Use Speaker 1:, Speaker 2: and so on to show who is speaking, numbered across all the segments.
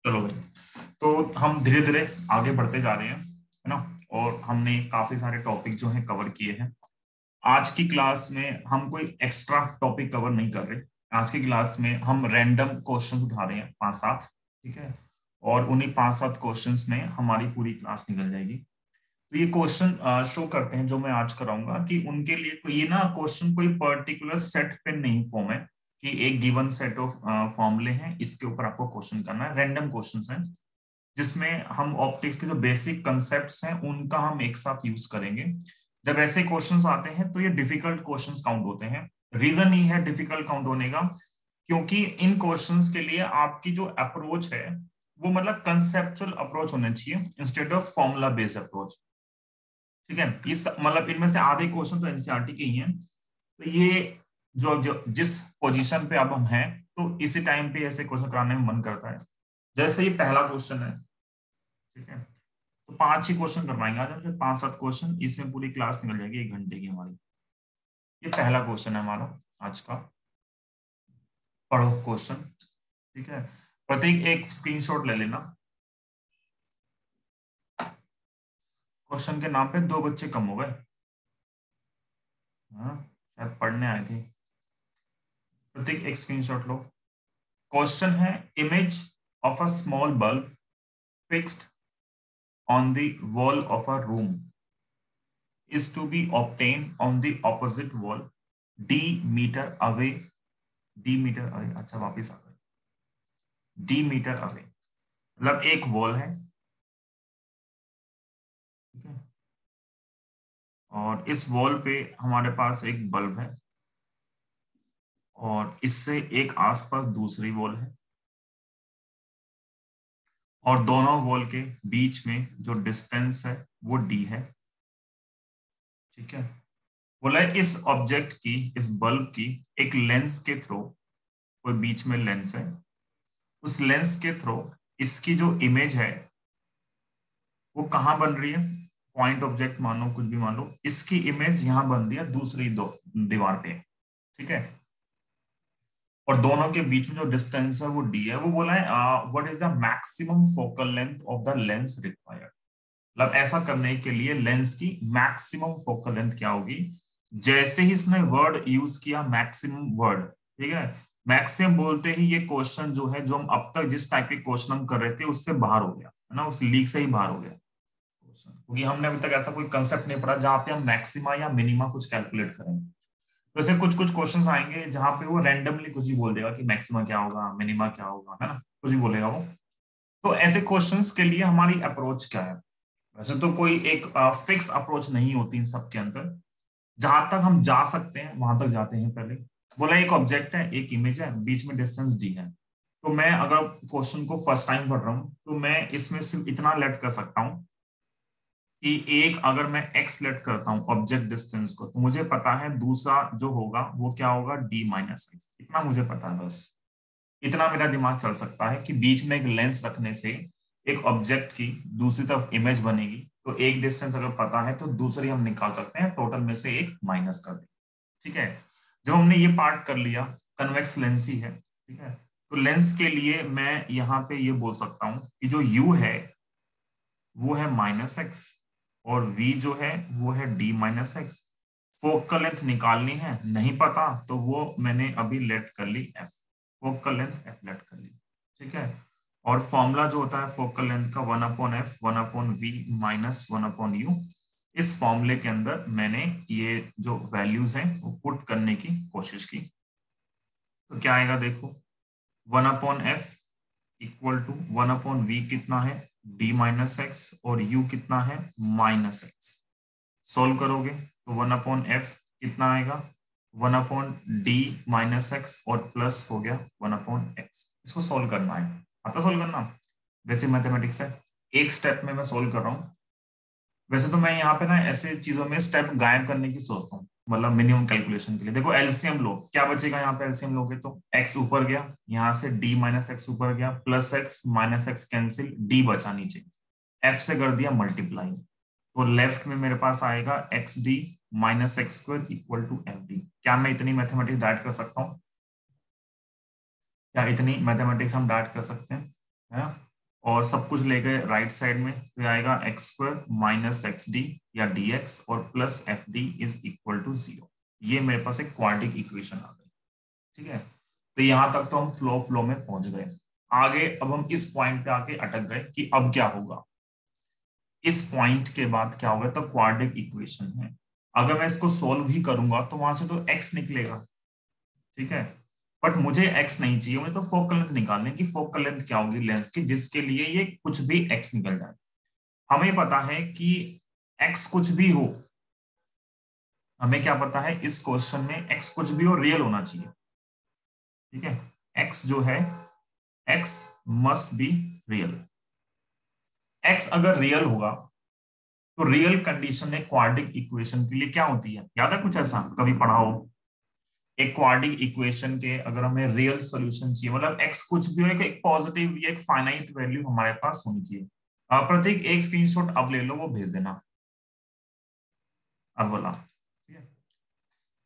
Speaker 1: चलो भाई, तो हम धीरे धीरे आगे बढ़ते जा रहे हैं, है ना। और हमने काफी सारे टॉपिक जो हैं कवर किए हैं। आज की क्लास में हम कोई एक्स्ट्रा टॉपिक कवर नहीं कर रहे। आज की क्लास में हम रैंडम क्वेश्चन उठा रहे हैं 5-7, ठीक है। और उन्हीं 5-7 क्वेश्चंस में हमारी पूरी क्लास निकल जाएगी। तो ये क्वेश्चन शो करते हैं जो मैं आज कराऊंगा कि उनके लिए कोई ये ना क्वेश्चन कोई पर्टिकुलर सेट पे नहीं फॉर्म है कि एक गिवन सेट ऑफ फॉर्मूले हैं, इसके ऊपर आपको क्वेश्चन करना है। रैंडम क्वेश्चंस हैं जिसमें हम ऑप्टिक्स के जो बेसिक कंसेप्ट्स हैं उनका हम एक साथ यूज करेंगे। जब ऐसे क्वेश्चंस आते हैं तो ये डिफिकल्ट क्वेश्चंस काउंट होते हैं। रीजन ही है डिफिकल्ट काउंट होने का, क्योंकि इन क्वेश्चंस के लिए आपकी जो अप्रोच है वो मतलब कंसेप्चुअल अप्रोच होना चाहिए instead of formula based approach. ठीक है, इस मतलब इनमें से आधे क्वेश्चन तो एनसीईआरटी के ही हैं। तो ये जो जिस पोजीशन पे अब हम हैं, तो इसी टाइम पे ऐसे क्वेश्चन कराने में मन करता है। जैसे ये पहला क्वेश्चन है, ठीक है, तो 5 ही क्वेश्चन करवाएंगे आज हम, फिर 5-7 क्वेश्चन, इसमें पूरी क्लास निकल जाएगी 1 घंटे की हमारी। ये पहला क्वेश्चन है हमारा आज का। पढ़ो क्वेश्चन, ठीक है। प्रतीक एक स्क्रीनशॉट ले लेना। क्वेश्चन के नाम पे 2 बच्चे कम हो गए। हाँ, शायद पढ़ने आए थे। प्रतीक एक स्क्रीनशॉट लो। क्वेश्चन है, image of a small bulb fixed on the wall of a room is to be obtained on the opposite wall d meter away। d meter away, अच्छा वापिस आ गए। d मीटर अवे मतलब एक wall है, ठीक है। और इस वॉल पे हमारे पास एक बल्ब है और इससे एक आसपास दूसरी वॉल है, और दोनों वॉल के बीच में जो डिस्टेंस है वो d है, ठीक है। बोला है इस ऑब्जेक्ट की, इस बल्ब की एक लेंस के थ्रू, कोई बीच में लेंस है, उस लेंस के थ्रू इसकी जो इमेज है वो कहाँ बन रही है। पॉइंट ऑब्जेक्ट मानो, कुछ भी मान लो, इसकी इमेज यहाँ बन रही है दूसरी दो दीवार पे, ठीक है। और दोनों के बीच में जो डिस्टेंस है वो डी है। वो बोला है what is the maximum focal length of the lens required. मतलब ऐसा करने के लिए लेंस की मैक्सिमम फोकल लेंथ क्या होगी। जैसे ही इसने वर्ड यूज किया मैक्सिमम वर्ड, ठीक है, मैक्सिमम बोलते ही ये क्वेश्चन जो है, जो हम अब तक जिस टाइप के क्वेश्चन हम कर रहे थे उससे बाहर हो गया, है ना, उस लीग से ही बाहर हो गया क्वेश्चन, क्योंकि हमने अभी तक ऐसा कोई कंसेप्ट नहीं पढ़ा जहां पे हम मैक्सिमा या मिनिमा कुछ कैलकुलेट करें। तो ऐसे कुछ कुछ क्वेश्चंस आएंगे जहां पे वो रैंडमली कुछ भी बोल देगा कि मैक्सिमा क्या होगा, मिनिमा क्या होगा, है ना, कुछ भी बोलेगा वो। तो ऐसे क्वेश्चंस के लिए हमारी अप्रोच क्या है। वैसे तो कोई एक फिक्स अप्रोच नहीं होती इन सब के अंदर, जहां तक हम जा सकते हैं वहां तक जाते हैं। पहले बोला एक ऑब्जेक्ट है, एक इमेज है, बीच में डिस्टेंस डी है। तो मैं अगर क्वेश्चन को फर्स्ट टाइम पढ़ रहा हूँ तो मैं इसमें सिर्फ इतना लेट कर सकता हूँ कि एक अगर मैं एक्स लेट करता हूँ ऑब्जेक्ट डिस्टेंस को, तो मुझे पता है दूसरा जो होगा वो क्या होगा, डी माइनस एक्स। इतना मुझे पता है, बस इतना मेरा दिमाग चल सकता है कि बीच में एक लेंस रखने से एक ऑब्जेक्ट की दूसरी तरफ इमेज बनेगी। तो एक डिस्टेंस अगर पता है तो दूसरी हम निकाल सकते हैं, टोटल में से एक माइनस कर दें, ठीक है। जब हमने ये पार्ट कर लिया, कन्वेक्स लेंस ही है, ठीक है, तो लेंस के लिए मैं यहाँ पे ये बोल सकता हूँ कि जो यू है वो है माइनस एक्स, और v जो है वो है d minus x. Focal length निकालनी है, नहीं पता तो वो मैंने अभी लेट कर ली f, focal length f let कर ली, ठीक है। और फॉर्मूला जो होता है फोकल लेंथ का 1/f 1/v माइनस 1/u, इस फॉर्मूले के अंदर मैंने ये जो वैल्यूज हैं वो पुट करने की कोशिश की। तो क्या आएगा देखो, 1/f इक्वल टू 1/v कितना है, d माइनस एक्स, और u कितना है माइनस एक्स। सोल्व करोगे तो 1/f कितना आएगा, 1/d माइनस एक्स, और प्लस हो गया 1/x। इसको सोल्व करना है, आता सोल्व करना, बेसिक मैथमेटिक्स है। एक स्टेप में मैं सोल्व कर रहा हूँ। वैसे तो मैं यहाँ पे ना ऐसे चीजों में स्टेप गायब करने की सोचता हूँ, मतलब मिनिमम कैलकुलेशन के लिए। देखो एलसीएम लो, क्या बचेगा यहाँ पे, एलसीएम लोगे तो x ऊपर गया, यहाँ से d माइनस एक्स ऊपर गया, plus x minus x cancel, d बचा नीचे, f से कर दिया मल्टीप्लाई। तो लेफ्ट में मेरे पास आएगा x D minus x square equal to F D. क्या मैं इतनी मैथमेटिक्स डाइट कर सकता हूँ, क्या इतनी मैथमेटिक्स हम डाइट कर सकते हैं, है ना। और सब कुछ ले गए राइट साइड में, तो आएगा x square minus x D या डी एक्स और plus F D is equal to 0। ये मेरे पास एक क्वाड्रेटिक इक्वेशन आ गई। ठीक है, तो यहां तक तो हम फ्लो में पहुंच गए। आगे अब हम इस पॉइंट पे आके अटक गए कि अब क्या होगा, इस पॉइंट के बाद क्या होगा, तो क्वाड्रेटिक इक्वेशन है। अगर मैं इसको सोल्व भी करूंगा तो वहां से तो एक्स निकलेगा। ठीक है, बट मुझे एक्स नहीं चाहिए, मुझे तो फोकल लेंथ निकालने की। फोकल लेंथ क्या होगी लेंस की, जिसके लिए ये कुछ भी एक्स निकल जाए। हमें पता है कि एक्स कुछ भी हो, हमें क्या पता है इस क्वेश्चन में एक्स कुछ भी हो रियल होना चाहिए। ठीक है, एक्स जो है x must be real. X अगर रियल होगा तो रियल कंडीशन है क्वाड्रेटिक इक्वेशन के लिए क्या होती है, याद है कुछ ऐसा कभी पढ़ा हो? एक क्वाड्रेटिक इक्वेशन के अगर हमें रियल सॉल्यूशन चाहिए, मतलब एक्स कुछ भी हो, एक पॉजिटिव या एक फाइनाइट वैल्यू हमारे पास होनी चाहिए। प्रतीक एक स्क्रीनशॉट अब ले लो, वो भेज देना अब वाला। ठीक है,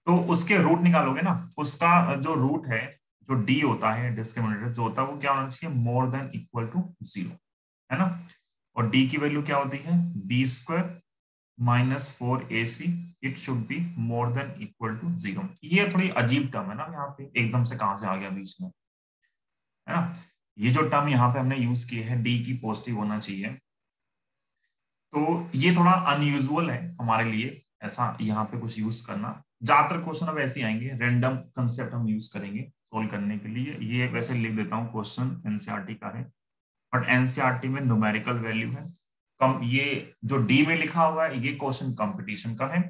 Speaker 1: तो उसके रूट निकालोगे ना, उसका जो रूट है, जो डी होता है डिस्क्रिमिनेटर जो होता है, वो क्या होना चाहिए, मोर देन इक्वल टू 0, है ना। और डी की वैल्यू क्या होती है, B square minus 4ac, it should be more than equal to 0। ये थोड़ी अजीब टर्म है ना, यहाँ पे एकदम से कहां से आ गया बीच में, है ना। ये जो टर्म यहाँ पे हमने यूज की है, डी की पॉजिटिव होना चाहिए, तो ये थोड़ा अनयूजुअल है हमारे लिए ऐसा यहाँ पे कुछ यूज करना। ज्यादातर क्वेश्चन अब ऐसे आएंगे, रैंडम कंसेप्ट हम यूज करेंगे सोल्व करने के लिए। ये वैसे लिख देता हूँ, क्वेश्चन एनसीईआरटी का है, बट एनसीईआरटी में न्यूमेरिकल वैल्यू है कम। ये जो डी में लिखा हुआ है ये क्वेश्चन कंपटीशन का है।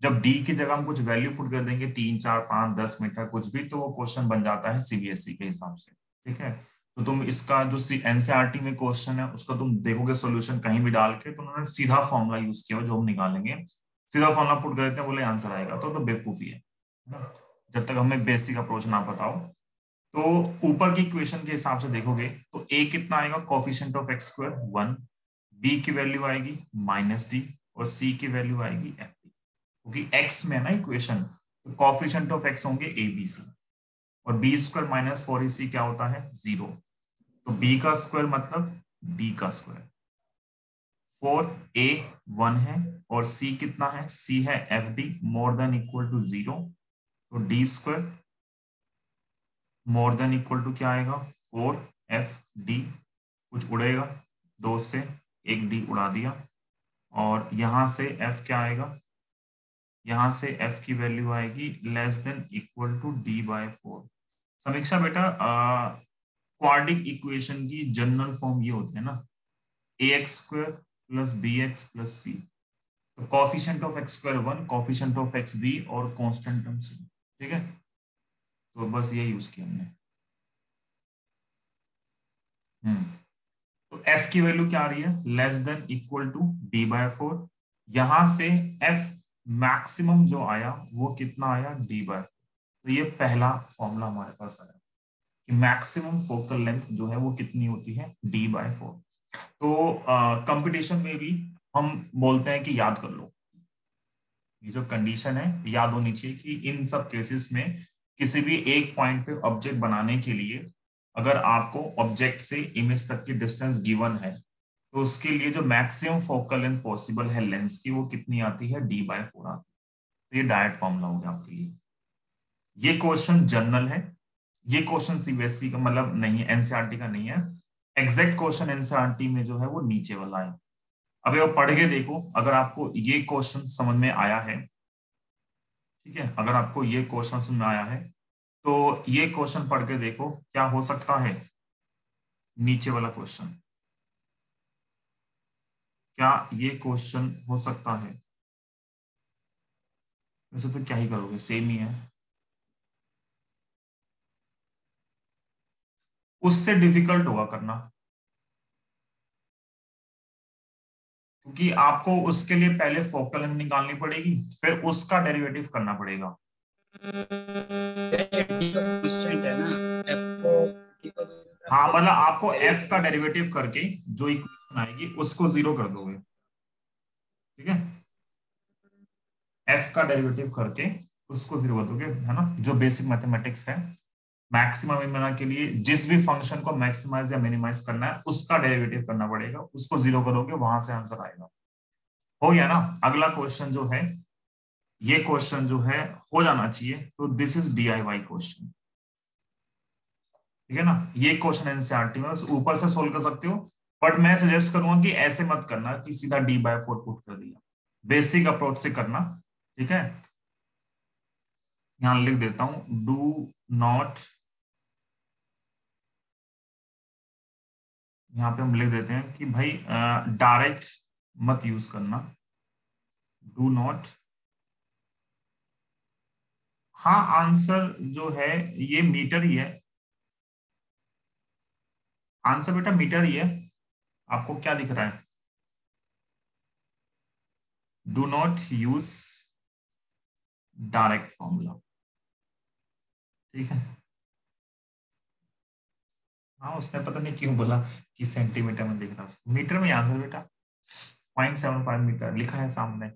Speaker 1: जब डी की जगह हम कुछ वैल्यू पुट कर देंगे 3 4 5 10 मीटर कुछ भी, तो वो क्वेश्चन बन जाता है सीबीएसई के हिसाब से। ठीक है, तो तुम इसका जो एनसीईआरटी में क्वेश्चन है उसका तुम देखोगे सोल्यूशन कहीं भी डाल के, तो उन्होंने सीधा फॉर्मूला यूज किया जो हम निकालेंगे, सीधा फॉर्मूला पुट कर देते हैं, बोले आंसर आएगा, तो बेवकूफी है ना? जब तक हमें बेसिक अप्रोच ना बताओ। तो ऊपर की इक्वेशन के हिसाब से देखोगे तो ए कितना आएगा, coefficient of x square 1, B की वैल्यू आएगी माइनस डी और सी की वैल्यू आएगी एफ डी, क्योंकि एक्स में है ना इक्वेशन, तो कोफिशिएंट ऑफ एक्स होंगे ए बी सी, और बी स्क्वायर माइनस 4ac क्या होता है 0, तो बी का स्क्वायर मतलब डी का स्क्वायर। 4a 1 है और c कितना है, c है F D more than equal to 0, तो D square more than equal to क्या आएगा 4fd, कुछ उड़ेगा, 2 से 1 डी उड़ा दिया, और यहां से f क्या आएगा, यहां से f की वैल्यू आएगी less than equal to d by 4। Samiksha बेटा, क्वाड्रेटिक इक्वेशन की जनरल फॉर्म ये होती है ना, ax स्क्वायर प्लस bx प्लस c, तो coefficient of x square 1, coefficient of x b और कांस्टेंट टर्म c। ठीक है, तो बस ये यूज किया हमने। तो f की वैल्यू क्या आ रही है, less than equal to d by 4। यहां से f मैक्सिमम जो आया वो कितना आया d बाय 4। तो ये पहला फॉर्मूला हमारे पास आया कि मैक्सिमम फोकल लेंथ जो है वो कितनी होती है d बाय 4। तो कंपटीशन में भी हम बोलते हैं कि याद कर लो, ये जो कंडीशन है याद होनी चाहिए कि इन सब केसेस में किसी भी एक पॉइंट पे ऑब्जेक्ट बनाने के लिए अगर आपको ऑब्जेक्ट से इमेज तक की डिस्टेंस गिवन है, तो उसके लिए जो मैक्सिमम फोकल लेंथ पॉसिबल है लेंस की वो कितनी आती है d बाय 4 आती है। तो ये डायरेक्ट फॉर्मूला हो गया आपके लिए। ये क्वेश्चन जनरल है, ये क्वेश्चन सीबीएसई का मतलब नहीं है, एनसीईआरटी का नहीं है। एग्जैक्ट क्वेश्चन एनसीईआरटी में जो है वो नीचे वाला है। अब ये पढ़ के देखो, अगर आपको ये क्वेश्चन समझ में आया है, ठीक है, अगर आपको ये क्वेश्चन समझ में आया है तो ये क्वेश्चन पढ़ के देखो क्या हो सकता है, नीचे वाला क्वेश्चन, क्या ये क्वेश्चन हो सकता है? वैसे तो क्या ही करोगे, सेम ही है, उससे डिफिकल्ट होगा करना, क्योंकि आपको उसके लिए पहले फोकल लेंथ निकालनी पड़ेगी, फिर उसका डेरिवेटिव करना पड़ेगा।
Speaker 2: है ना, एफ को
Speaker 1: हाँ, मतलब आपको एफ का डेरिवेटिव करके जो इक्वेशन आएगी उसको 0 कर दोगे। ठीक है, एफ का डेरिवेटिव करके उसको 0 कर दोगे, है ना, जो बेसिक मैथमेटिक्स है। मैक्सिमम मिनिमा के लिए जिस भी फंक्शन को मैक्सिमाइज या मिनिमाइज करना है उसका डेरिवेटिव करना पड़ेगा, उसको जीरो करोगे वहां से आंसर आएगा। हो गया ना। अगला क्वेश्चन जो है, ये क्वेश्चन जो है हो जाना चाहिए, तो दिस इज DIY क्वेश्चन, ठीक है ना। ये क्वेश्चन एनसीईआरटी में ऊपर से सोल्व कर सकते हो, बट मैं सजेस्ट करूंगा कि ऐसे मत करना कि सीधा D/4 पुट कर दिया, बेसिक अप्रोच से करना, ठीक है। यहां लिख देता हूं, डू नॉट, यहाँ पे हम लिख देते हैं कि भाई डायरेक्ट मत यूज करना, डू नॉट। हाँ, आंसर जो है ये मीटर ही है, आंसर बेटा मीटर ही है। आपको क्या दिख रहा है, do not use direct formula, ठीक है। हाँ, उसने पता नहीं क्यों बोला कि सेंटीमीटर में दिख रहा है, उसको मीटर में आंसर बेटा 0.75 मीटर लिखा है सामने।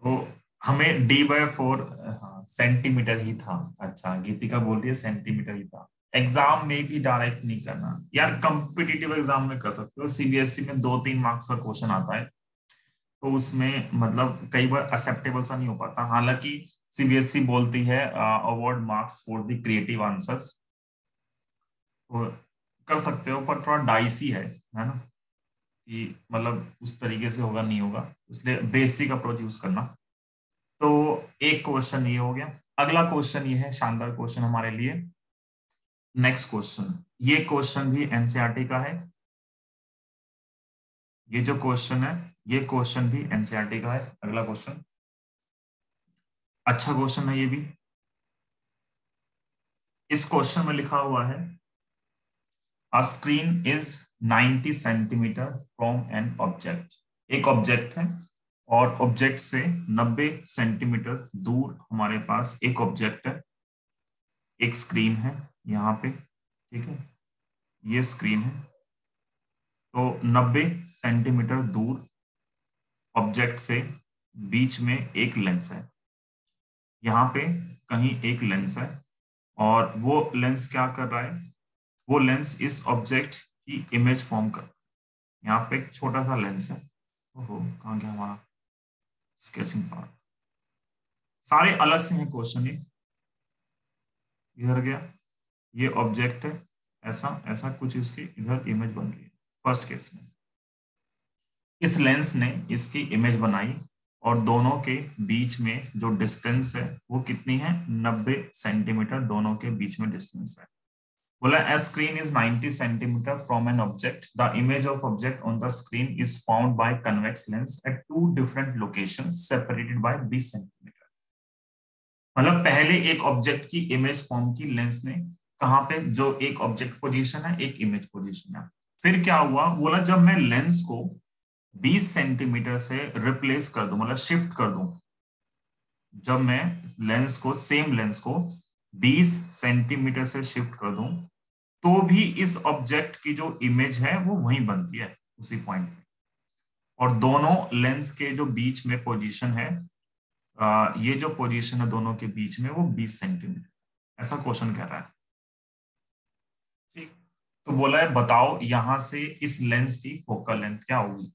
Speaker 1: तो हमें D/4 सेंटीमीटर ही था। अच्छा, गीतिका बोल रही है सेंटीमीटर ही था। एग्जाम में भी डायरेक्ट नहीं करना यार, कंपिटिटिव एग्जाम में कर सकते हो, CBSE में 2-3 मार्क्स का क्वेश्चन आता है, तो उसमें मतलब कई बार एक्सेप्टेबल सा नहीं हो पाता। हालांकि CBSE बोलती है award marks for the creative answers, तो कर सकते हो, पर थोड़ा डाइसी है ना, कि मतलब उस तरीके से होगा नहीं होगा, इसलिए बेसिक अप्रोच यूज करना। तो एक क्वेश्चन ये हो गया। अगला क्वेश्चन ये है, शानदार क्वेश्चन हमारे लिए। नेक्स्ट क्वेश्चन, ये क्वेश्चन भी एनसीईआरटी का है। ये जो क्वेश्चन है, ये क्वेश्चन भी एनसीईआरटी का है। अगला क्वेश्चन अच्छा क्वेश्चन है ये भी। इस क्वेश्चन में लिखा हुआ है, a screen is 90 centimetre from an object. एक ऑब्जेक्ट है और ऑब्जेक्ट से 90 सेंटीमीटर दूर हमारे पास एक ऑब्जेक्ट है, एक स्क्रीन है यहाँ पे, ठीक है। ये स्क्रीन है, तो 90 सेंटीमीटर दूर ऑब्जेक्ट से बीच में एक लेंस है, यहाँ पे कहीं एक लेंस है, और वो लेंस क्या कर रहा है, वो लेंस इस ऑब्जेक्ट की इमेज फॉर्म कर, यहाँ पे एक छोटा सा लेंस है। ओहो, कहाँ गया हमारा स्केचिंग पार्ट, सारे अलग से हैं क्वेश्चन ये, इधर गया, ये ऑब्जेक्ट है, ऐसा ऐसा कुछ इसकी इधर इमेज बन रही है। फर्स्ट केस में इस लेंस ने इसकी इमेज बनाई, और दोनों के बीच में जो डिस्टेंस है वो कितनी है, 90 सेंटीमीटर दोनों के बीच में डिस्टेंस है। बोला a screen is 90 centimeter from an object. The image of object on the screen is found by convex lens at two different locations separated by 20 centimetre. मतलब पहले एक ऑब्जेक्ट की इमेज फॉर्म की लेंस ने, कहां पे, जो एक ऑब्जेक्ट पोजीशन है एक इमेज पोजीशन है। फिर क्या हुआ, बोला जब मैं लेंस को 20 सेंटीमीटर से रिप्लेस कर दूं, मतलब शिफ्ट कर दूं, जब मैं लेंस को, सेम लेंस को 20 सेंटीमीटर से शिफ्ट कर दूं, तो भी इस ऑब्जेक्ट की जो इमेज है वो वहीं बनती है उसी पॉइंट पे, और दोनों लेंस के जो बीच में पोजीशन है, ये जो पोजीशन है दोनों के बीच में वो 20 सेंटीमीटर, ऐसा क्वेश्चन कह रहा है, ठीक। तो बोला है बताओ यहां से इस लेंस की फोकल लेंथ क्या होगी,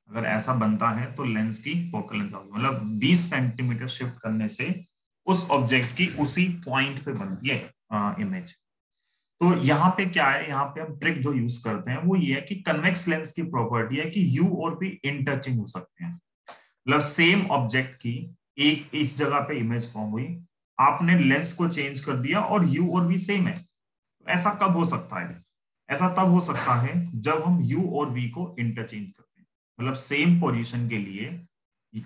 Speaker 1: अगर ऐसा बनता है तो लेंस की फोकल लेंथ होगी, मतलब 20 सेंटीमीटर शिफ्ट करने से उस ऑब्जेक्ट की उसी पॉइंट पे बनती है इमेज। तो यहाँ पे क्या है, यहाँ पे हम ट्रिक जो यूज करते हैं वो ये है कि कन्वेक्स लेंस की प्रॉपर्टी है कि यू और वी इंटरचेंज हो सकते हैं, मतलब सेम ऑब्जेक्ट की एक इस जगह पे इमेज फॉर्म हुई, आपने लेंस को चेंज कर दिया और यू और वी सेम है। तो ऐसा कब हो सकता है, ऐसा तब हो सकता है जब हम यू और वी को इंटरचेंज करते हैं, मतलब सेम पोजीशन के लिए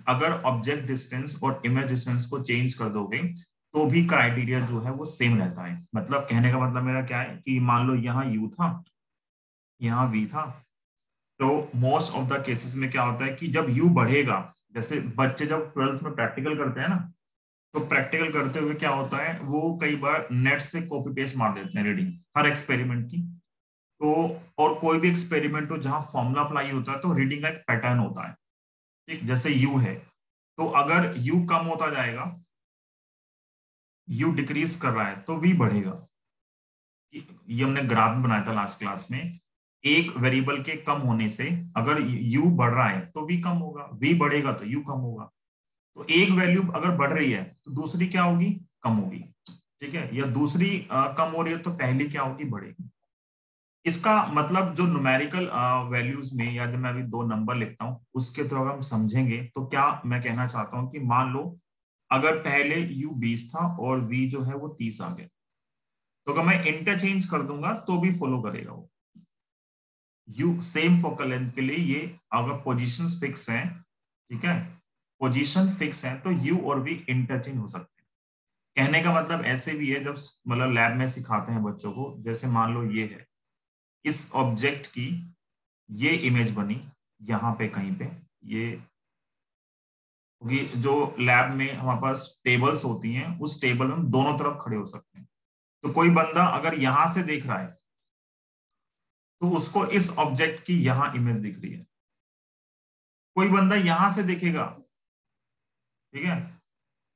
Speaker 1: अगर ऑब्जेक्ट डिस्टेंस और इमेज डिस्टेंस को चेंज कर दोगे तो भी क्राइटेरिया जो है वो सेम रहता है। मतलब कहने का मतलब मेरा क्या है कि मान लो यहाँ यू था, यहाँ वी था, तो मोस्ट ऑफ द केसेस में क्या होता है कि जब यू बढ़ेगा, जैसे बच्चे जब 12th में प्रैक्टिकल करते हैं ना, तो प्रैक्टिकल करते हुए क्या होता है, वो कई बार नेट से कॉपी पेस्ट मार देते हैं रीडिंग हर एक्सपेरिमेंट की। तो और कोई भी एक्सपेरिमेंट हो जहां फॉर्मूला अप्लाई होता है तो रीडिंग का एक पैटर्न होता है, ठीक। जैसे यू है, तो अगर यू कम होता जाएगा u डिक्रीज कर रहा है तो v बढ़ेगा। ये हमने ग्राफ बनाया था लास्ट क्लास में। एक वेरिएबल के कम होने से अगर u बढ़ रहा है तो v कम होगा, v बढ़ेगा तो u कम होगा। तो एक वैल्यू अगर बढ़ रही है तो दूसरी क्या होगी, कम होगी। ठीक है, या दूसरी कम हो रही है तो पहली क्या होगी, बढ़ेगी। इसका मतलब जो न्यूमेरिकल वैल्यूज में, या जब मैं अभी दो नंबर लिखता हूं उसके थ्रू अगर हम समझेंगे तो क्या मैं कहना चाहता हूं कि मान लो अगर पहले u 20 था और v जो है वो 30 आ गया, तो अगर मैं इंटरचेंज कर दूंगा तो भी फॉलो करेगा वो। u सेम फोकल लेंथ के लिए ये अगर पोजीशंस फिक्स हैं, ठीक है, पोजीशन फिक्स है तो u और v इंटरचेंज हो सकते हैं। कहने का मतलब ऐसे भी है, जब मतलब लैब में सिखाते हैं बच्चों को, जैसे मान लो ये है, इस ऑब्जेक्ट की ये इमेज बनी यहाँ पे कहीं पे, ये क्योंकि जो लैब में हमारे पास टेबल्स होती हैं उस टेबल में हम दोनों तरफ खड़े हो सकते हैं। तो कोई बंदा अगर यहां से देख रहा है तो उसको इस ऑब्जेक्ट की यहां इमेज दिख रही है, कोई बंदा यहां से देखेगा, ठीक है,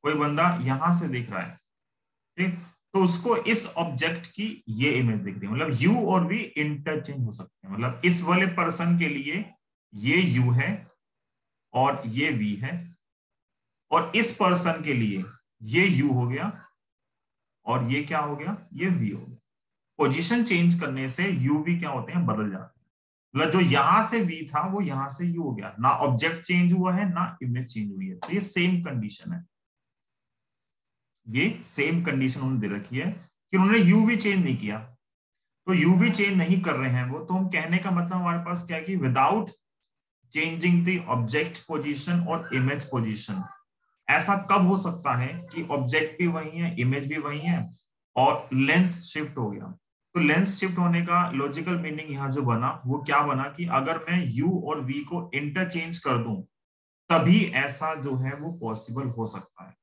Speaker 1: कोई बंदा यहां से देख रहा है, ठीक, तो उसको इस ऑब्जेक्ट की ये इमेज दिख रही है। मतलब यू और वी इंटरचेंज हो सकते हैं। मतलब इस वाले पर्सन के लिए ये यू है और ये वी है, और इस पर्सन के लिए ये यू हो गया और ये क्या हो गया, ये वी हो गया। पोजीशन चेंज करने से यू वी क्या होते हैं, बदल जाते हैं। मतलब जो यहां से वी था वो यहां से यू हो गया, ना ऑब्जेक्ट चेंज हुआ है ना इमेज चेंज हुई है। तो ये सेम कंडीशन है, ये सेम कंडीशन उन्होंने दे रखी है कि उन्होंने यूवी चेंज नहीं किया। तो यूवी चेंज नहीं कर रहे हैं वो, तो हम कहने का मतलब हमारे पास क्या है कि without changing the object position और इमेज पोजीशन। ऐसा कब हो सकता है कि ऑब्जेक्ट भी वही है, इमेज भी वही है और लेंस शिफ्ट हो गया। तो लेंस शिफ्ट होने का लॉजिकल मीनिंग यहाँ जो बना वो क्या बना कि अगर मैं यू और वी को इंटरचेंज कर दूं तभी ऐसा जो है वो पॉसिबल हो सकता है।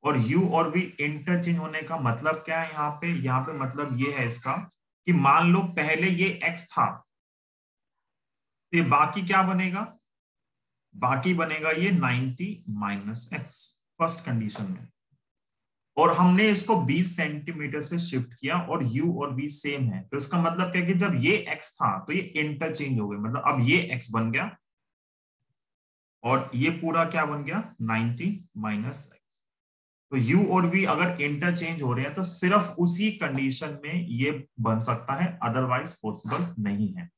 Speaker 1: और u और v इंटरचेंज होने का मतलब क्या है यहाँ पे मतलब ये है इसका कि मान लो पहले ये x था, तो ये बाकी क्या बनेगा, बाकी बनेगा ये 90 माइनस एक्स फर्स्ट कंडीशन में। और हमने इसको 20 सेंटीमीटर से शिफ्ट किया और u और v सेम है, तो इसका मतलब क्या कि जब ये x था तो ये इंटरचेंज हो गए। मतलब अब ये x बन गया और ये पूरा क्या बन गया, 90 माइनस एक्स। तो u और v अगर इंटरचेंज हो रहे हैं तो सिर्फ उसी कंडीशन में ये बन सकता है, अदरवाइज पॉसिबल नहीं है।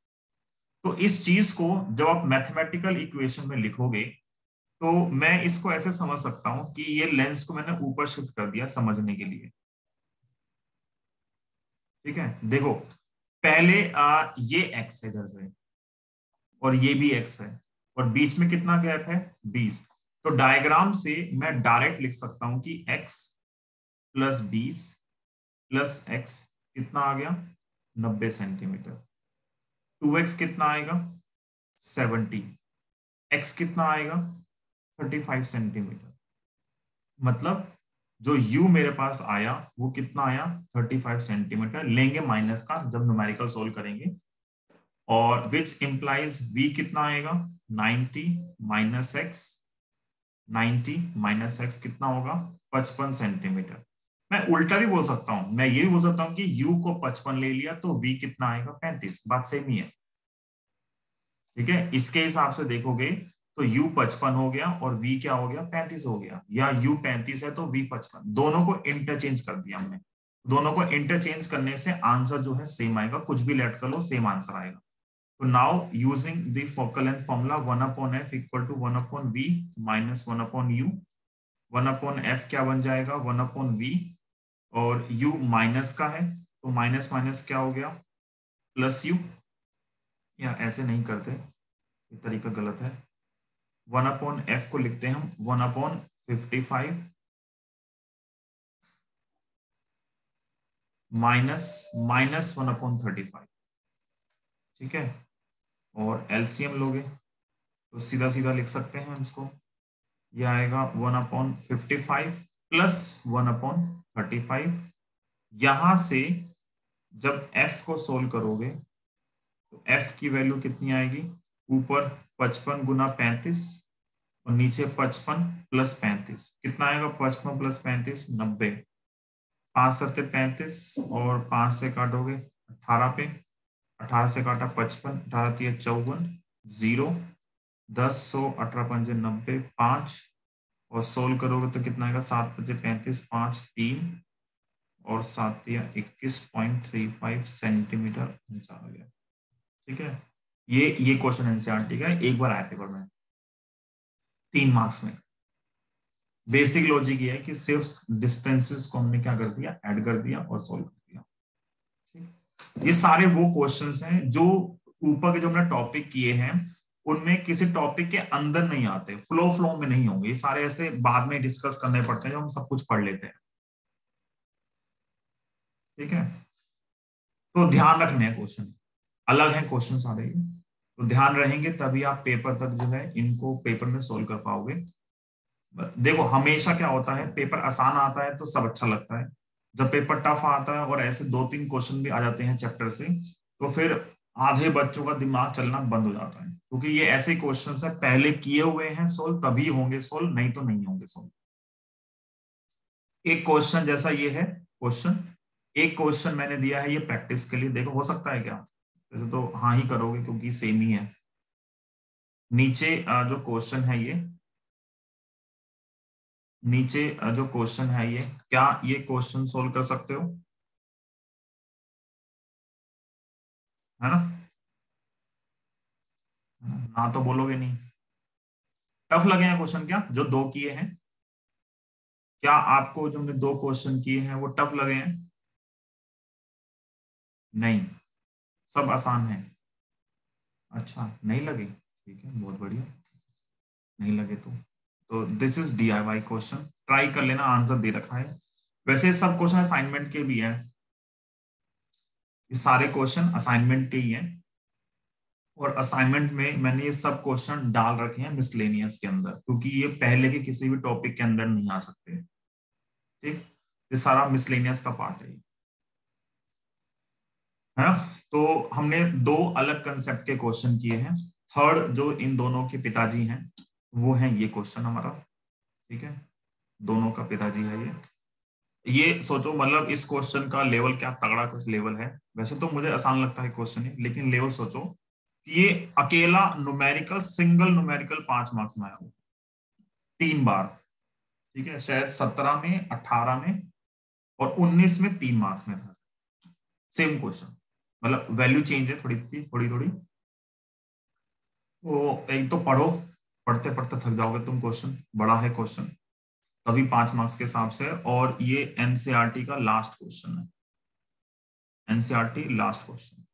Speaker 1: तो इस चीज को जब आप मैथमेटिकल इक्वेशन में लिखोगे तो मैं इसको ऐसे समझ सकता हूं कि ये लेंस को मैंने ऊपर शिफ्ट कर दिया समझने के लिए। ठीक है, देखो पहले ये x है इधर से और ये भी x है और बीच में कितना गैप है, 20। तो डायग्राम से मैं डायरेक्ट लिख सकता हूं कि x प्लस 20 प्लस एक्स कितना आ गया, 90 सेंटीमीटर। 2x कितना आएगा, 70। x कितना आएगा, 35 सेंटीमीटर। मतलब जो u मेरे पास आया वो कितना आया, 35 सेंटीमीटर। लेंगे माइनस का जब न्यूमेरिकल सोल्व करेंगे, और विच इंप्लाइज v कितना आएगा, 90 माइनस एक्स। 90 माइनस एक्स कितना होगा, 55 सेंटीमीटर। मैं उल्टा भी बोल सकता हूं, मैं ये भी बोल सकता हूं कि u को 55 ले लिया तो v कितना आएगा, 35। बात सेम ही है। ठीक है, इसके हिसाब से देखोगे तो u 55 हो गया और v क्या हो गया, 35 हो गया, या u 35 है तो v 55। दोनों को इंटरचेंज कर दिया हमने। दोनों को इंटरचेंज करने से आंसर जो है सेम आएगा, कुछ भी लेट कर लो सेम आंसर आएगा। तो now using the focal length formula 1/f equal to 1/v minus 1/u। 1/f क्या बन जाएगा, 1/v, और u माइनस का है तो माइनस माइनस क्या हो गया, प्लस u। या ऐसे नहीं करते, ये तरीका गलत है। 1/f को लिखते हैं हम 1/55 माइनस माइनस 1/35। ठीक है, और एलसीएम लोगे तो सीधा सीधा लिख सकते हैं इसको। यह आएगा 1/55 प्लस 1/35। यहां से जब f को सोल्व करोगे तो f की वैल्यू कितनी आएगी, ऊपर 55 गुना 35 और नीचे 55 प्लस 35, कितना आएगा, 55 प्लस 35 90। 5 7 35 और 5 से काटोगे 18 पे, 18 से काटा 55, 18 3 54, 0, 10 100, 18 5 90, 5 और सोल्व करोगे तो कितना आएगा 7 5 35, 5 3 और 7 21.35 सेंटीमीटर आंसर आ गया। ठीक है, ये क्वेश्चन एनसीईआरटी का एक बार आया पेपर में 3 मार्क्स में। बेसिक लॉजिक ये है कि सिर्फ डिस्टेंसेस को हमने क्या कर दिया, ऐड कर दिया और सोल्व कर दिया। ठीक, ये सारे वो क्वेश्चंस हैं जो ऊपर के जो हमने टॉपिक किए हैं उनमें किसी टॉपिक के अंदर नहीं आते, फ्लो में नहीं होंगे, ये सारे ऐसे बाद में डिस्कस करने पड़ते हैं, जो हम सब कुछ पढ़ लेते हैं। ठीक है, तो ध्यान रखने हैं, क्वेश्चन अलग है, क्वेश्चन सारे, तो ध्यान रहेंगे तभी आप पेपर तक जो है इनको पेपर में सोल्व कर पाओगे। देखो हमेशा क्या होता है, पेपर आसान आता है तो सब अच्छा लगता है, जब पेपर टफ आता है और ऐसे 2 3 क्वेश्चन भी आ जाते हैं चैप्टर से, तो फिर आधे बच्चों का दिमाग चलना बंद हो जाता है, क्योंकि ये ऐसे क्वेश्चन है पहले किए हुए हैं सोल्व, तभी होंगे सोल्व, नहीं तो नहीं होंगे सोल्व। एक क्वेश्चन जैसा ये है क्वेश्चन, एक क्वेश्चन मैंने दिया है ये प्रैक्टिस के लिए, देखो हो सकता है क्या, वैसे तो हाँ ही करोगे क्योंकि सेम ही है। नीचे जो क्वेश्चन है ये, नीचे जो क्वेश्चन है ये, क्या ये क्वेश्चन सोल्व कर सकते हो, है ना? ना तो बोलोगे नहीं। टफ लगे हैं क्वेश्चन क्या, जो 2 किए हैं, क्या आपको जो हमने 2 क्वेश्चन किए हैं वो टफ लगे हैं? नहीं, सब आसान है। अच्छा नहीं लगे, ठीक है बहुत बढ़िया, नहीं लगे तो this is DIY question, try कर लेना, आंसर दे रखा है। वैसे सब क्वेश्चन असाइनमेंट के भी है, ये सारे क्वेश्चन असाइनमेंट के ही हैं, और असाइनमेंट में मैंने ये सब क्वेश्चन डाल रखे हैं मिसलेनियस के अंदर, क्योंकि ये पहले के किसी भी टॉपिक के अंदर नहीं आ सकते। ठीक, ये सारा मिसलेनियस का पार्ट है ना? तो हमने 2 अलग कंसेप्ट के क्वेश्चन किए हैं, थर्ड जो इन दोनों के पिताजी हैं वो है ये क्वेश्चन हमारा। ठीक है, दोनों का पिताजी है ये सोचो, मतलब इस क्वेश्चन का लेवल क्या तगड़ा कुछ लेवल है, वैसे तो मुझे आसान लगता है क्वेश्चन है, लेकिन लेवल सोचो, ये अकेला न्यूमेरिकल, सिंगल न्यूमेरिकल 5 मार्क्स में आया हुआ 3 बार। ठीक है, शायद 17 में, 18 में और 19 में 3 मार्क्स में था सेम क्वेश्चन, मतलब वैल्यू चेंज है थोड़ी थी, थोड़ी थोड़ी। तो एक तो पढ़ो, पढ़ते पढ़ते थक जाओगे तुम, क्वेश्चन बड़ा है क्वेश्चन, तभी 5 मार्क्स के हिसाब से, और ये एनसीईआरटी का लास्ट क्वेश्चन है, एनसीईआरटी लास्ट क्वेश्चन,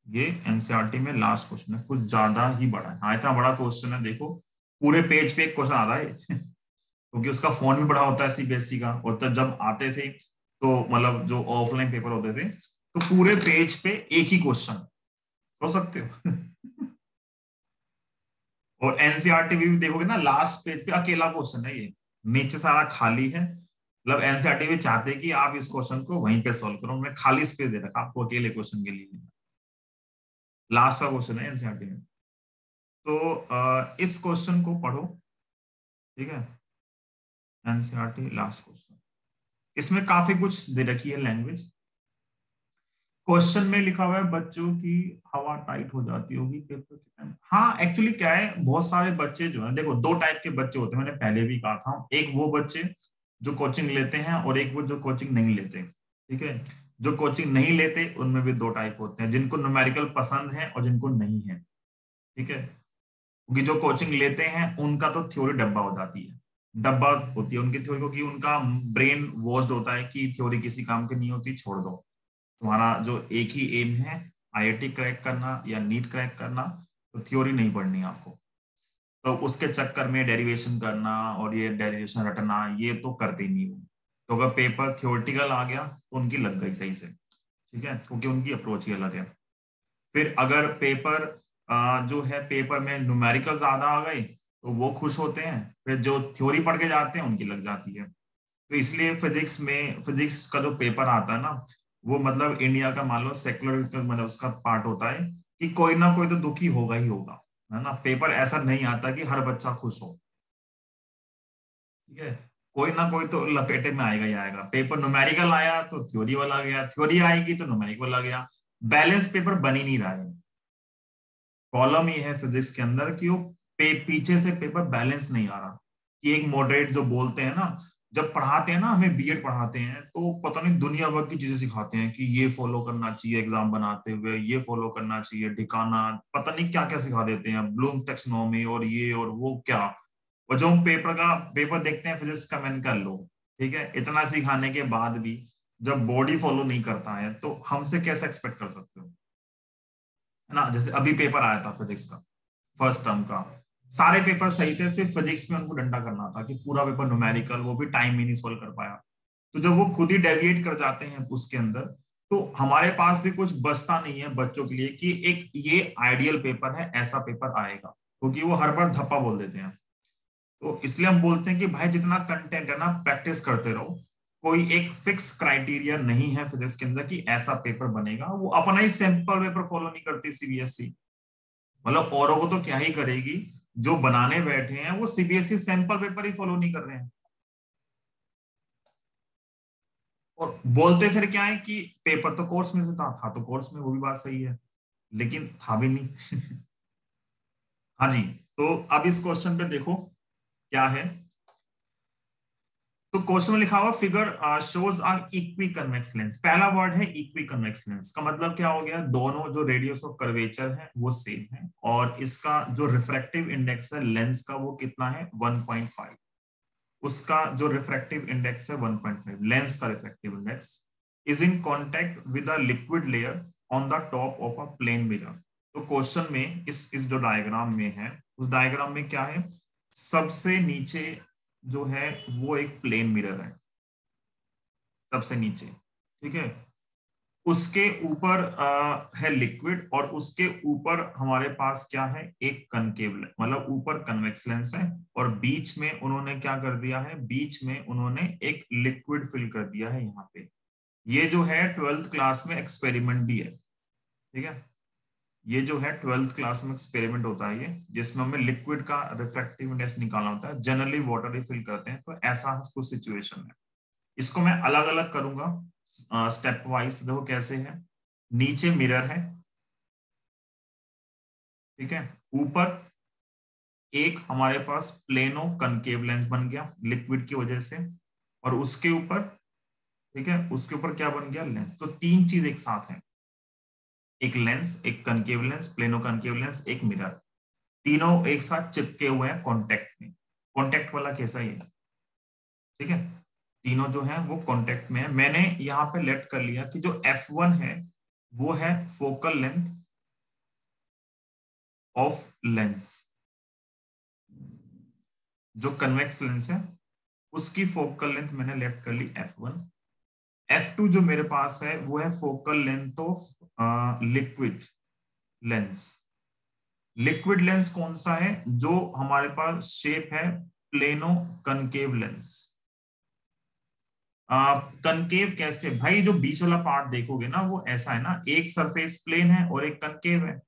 Speaker 1: ये एनसीईआरटी में लास्ट क्वेश्चन है, कुछ ज्यादा ही बड़ा है। हाँ इतना बड़ा क्वेश्चन है, देखो पूरे पेज पे एक क्वेश्चन आता है क्योंकि उसका फॉन्ट भी बड़ा होता है सीबीएसई का, और तब जब आते थे तो मतलब जो ऑफलाइन पेपर होते थे तो पूरे पेज पे एक ही क्वेश्चन, सोच सकते हो और एनसीईआरटी भी देखोगे ना, लास्ट पेज पे अकेला क्वेश्चन है ये, नीचे सारा खाली है, मतलब एनसीईआरटी भी चाहते हैं कि आप इस क्वेश्चन को वहीं पे सॉल्व करो, उन्होंने खाली स्पेस दे रखा आपको अकेले क्वेश्चन के लिए, लास्ट का क्वेश्चन है एनसीईआरटी में। तो इस क्वेश्चन को पढ़ो, ठीक है, एनसीईआरटी लास्ट क्वेश्चन, इसमें काफी कुछ दे रखी है लैंग्वेज। क्वेश्चन में लिखा हुआ है बच्चों की हवा टाइट हो जाती होगी पेपर के टाइम। हाँ एक्चुअली क्या है, बहुत सारे बच्चे जो है, देखो 2 टाइप के बच्चे होते हैं, मैंने पहले भी कहा था, एक वो बच्चे जो कोचिंग लेते हैं और एक वो जो कोचिंग नहीं लेते। ठीक है, जो कोचिंग नहीं लेते उनमें भी 2 टाइप होते हैं, जिनको न्यूमेरिकल पसंद है और जिनको नहीं है। ठीक है, क्योंकि जो कोचिंग लेते हैं उनका तो थ्योरी डब्बा हो जाती है, डब्बा होती है उनकी थ्योरी, क्योंकि उनका ब्रेन वॉश्ड होता है कि थ्योरी किसी काम की नहीं होती, छोड़ दो, तुम्हारा जो एक ही एम है आईआईटी क्रैक करना या नीट क्रैक करना, तो थ्योरी नहीं पढ़नी आपको, तो उसके चक्कर में डेरिवेशन करना और ये डेरिवेशन रटना ये तो करते ही नहीं वो, तो अगर पेपर थ्योरेटिकल आ गया तो उनकी लग गई सही से। ठीक है, क्योंकि उनकी अप्रोच ही अलग है। फिर अगर पेपर जो है पेपर में न्यूमेरिकल ज्यादा आ गए तो वो खुश होते हैं, फिर जो थ्योरी पढ़ के जाते हैं उनकी लग जाती है। तो इसलिए फिजिक्स का जो पेपर आता है ना, वो मतलब इंडिया का मान लो सेकुलर मतलब उसका पार्ट होता है कि कोई ना कोई तो दुखी होगा ही होगा, है ना? पेपर ऐसा नहीं आता कि हर बच्चा खुश हो। ठीक है, कोई ना कोई तो लपेटे में आएगा ही आएगा। पेपर न्यूमेरिकल आया तो थ्योरी वाला गया, थ्योरी आएगी तो न्यूमेरिकल वाला गया। बैलेंस पेपर बन ही नहीं रहा है। प्रॉब्लम ये है फिजिक्स के अंदर कि वो पीछे से पेपर बैलेंस नहीं आ रहा। कि एक मॉडरेट जो बोलते हैं ना, जब पढ़ाते हैं ना, हमें बीएड पढ़ाते हैं तो पता नहीं दुनिया भर की चीजें सिखाते हैं कि ये फॉलो करना चाहिए एग्जाम बनाते हुए, ये फॉलो करना चाहिए ठिकाना, पता नहीं क्या क्या सिखा देते हैं, ब्लूम टेक्सोनॉमी और ये और वो क्या। और जो हम पेपर देखते हैं फिजिक्स का, मैंने कर लो ठीक है, इतना सिखाने के बाद भी जब बॉडी फॉलो नहीं करता है तो हमसे कैसे एक्सपेक्ट कर सकते हो, है ना। जैसे अभी पेपर आया था फिजिक्स का फर्स्ट टर्म का, सारे पेपर सही थे, सिर्फ फिजिक्स में उनको डंडा करना था कि पूरा पेपर न्यूमेरिकल, वो भी टाइम ही नहीं सोल्व कर पाया। तो जब वो खुद ही डेविएट कर जाते हैं उसके अंदर, तो हमारे पास भी कुछ बचता नहीं है बच्चों के लिए कि एक ये आइडियल पेपर है, ऐसा पेपर आएगा, क्योंकि वो हर बार धप्पा बोल देते हैं। तो इसलिए हम बोलते हैं कि भाई जितना कंटेंट है ना, प्रैक्टिस करते रहो। कोई एक फिक्स क्राइटेरिया नहीं है फिजिक्स के अंदर कि ऐसा पेपर बनेगा। वो अपना ही सैंपल पेपर फॉलो नहीं करती सीबीएसई, मतलब औरों को तो क्या ही करेगी, जो बनाने बैठे हैं वो सीबीएसई सैंपल पेपर ही फॉलो नहीं कर रहे हैं। और बोलते फिर क्या है कि पेपर तो कोर्स में से था तो कोर्स में, वो भी बात सही है, लेकिन था भी नहीं। हाँ जी। तो अब इस क्वेश्चन पे देखो क्या है। तो क्वेश्चन में लिखा हुआ figure shows on equi convex lens. पहला वर्ड है इक्वी कन्वेक्स लेंस, का मतलब क्या हो गया, दोनों जो रेडियस ऑफ कर्वेचर है वो सेम है, और इसका जो रिफ्रैक्टिव इंडेक्स है लेंस का वो कितना है 1.5। उसका जो रिफ्रैक्टिव इंडेक्स है 1.5, लेंस का refractive index is in contact with a liquid layer on the top of a plane mirror. तो क्वेश्चन में इस जो डायग्राम में है, उस डायग्राम में क्या है, सबसे नीचे जो है वो एक प्लेन मिरर है, सबसे नीचे, ठीक है। उसके ऊपर है लिक्विड, और उसके ऊपर हमारे पास क्या है, एक कनकेव, मतलब ऊपर कन्वेक्स लेंस है, और बीच में उन्होंने क्या कर दिया है, बीच में उन्होंने एक लिक्विड फिल कर दिया है यहाँ पे। ये जो है 12th क्लास में एक्सपेरिमेंट भी है, ठीक है। ये जो है 12th क्लास में एक्सपेरिमेंट होता है ये, जिसमें हमें लिक्विड का रिफ्रैक्टिव इंडेक्स निकालना होता है, जनरली वाटर ही फिल करते हैं, तो ऐसा कुछ सिचुएशन है। इसको मैं अलग अलग करूंगा स्टेप वाइज। तो देखो कैसे है, नीचे मिरर है, ठीक है, ऊपर एक हमारे पास प्लेनो कनकेव लेंस बन गया लिक्विड की वजह से, और उसके ऊपर, ठीक है, उसके ऊपर क्या बन गया, लेंस। तो तीन चीज एक साथ है, एक लेंस, एक concave lens, plano concave lens, एक मिरर, तीनों एक साथ चिपके हुए हैं कॉन्टेक्ट में। कॉन्टेक्ट वाला कैसा है, ठीक है, तीनों जो है वो कांटेक्ट में है। मैंने यहाँ पे लेट कर लिया कि जो F1 है वो है फोकल लेंथ ऑफ लेंस, जो कन्वेक्स लेंस है उसकी फोकल लेंथ मैंने लेट कर ली F1। F2 जो मेरे पास है वो है focal length of liquid lens. Liquid lens कौन सा है, जो हमारे पास शेप है प्लेनो कनकेव लेंस। कनकेव कैसे भाई, जो बीच वाला पार्ट देखोगे ना वो ऐसा है ना, एक सरफेस प्लेन है और एक कनकेव है,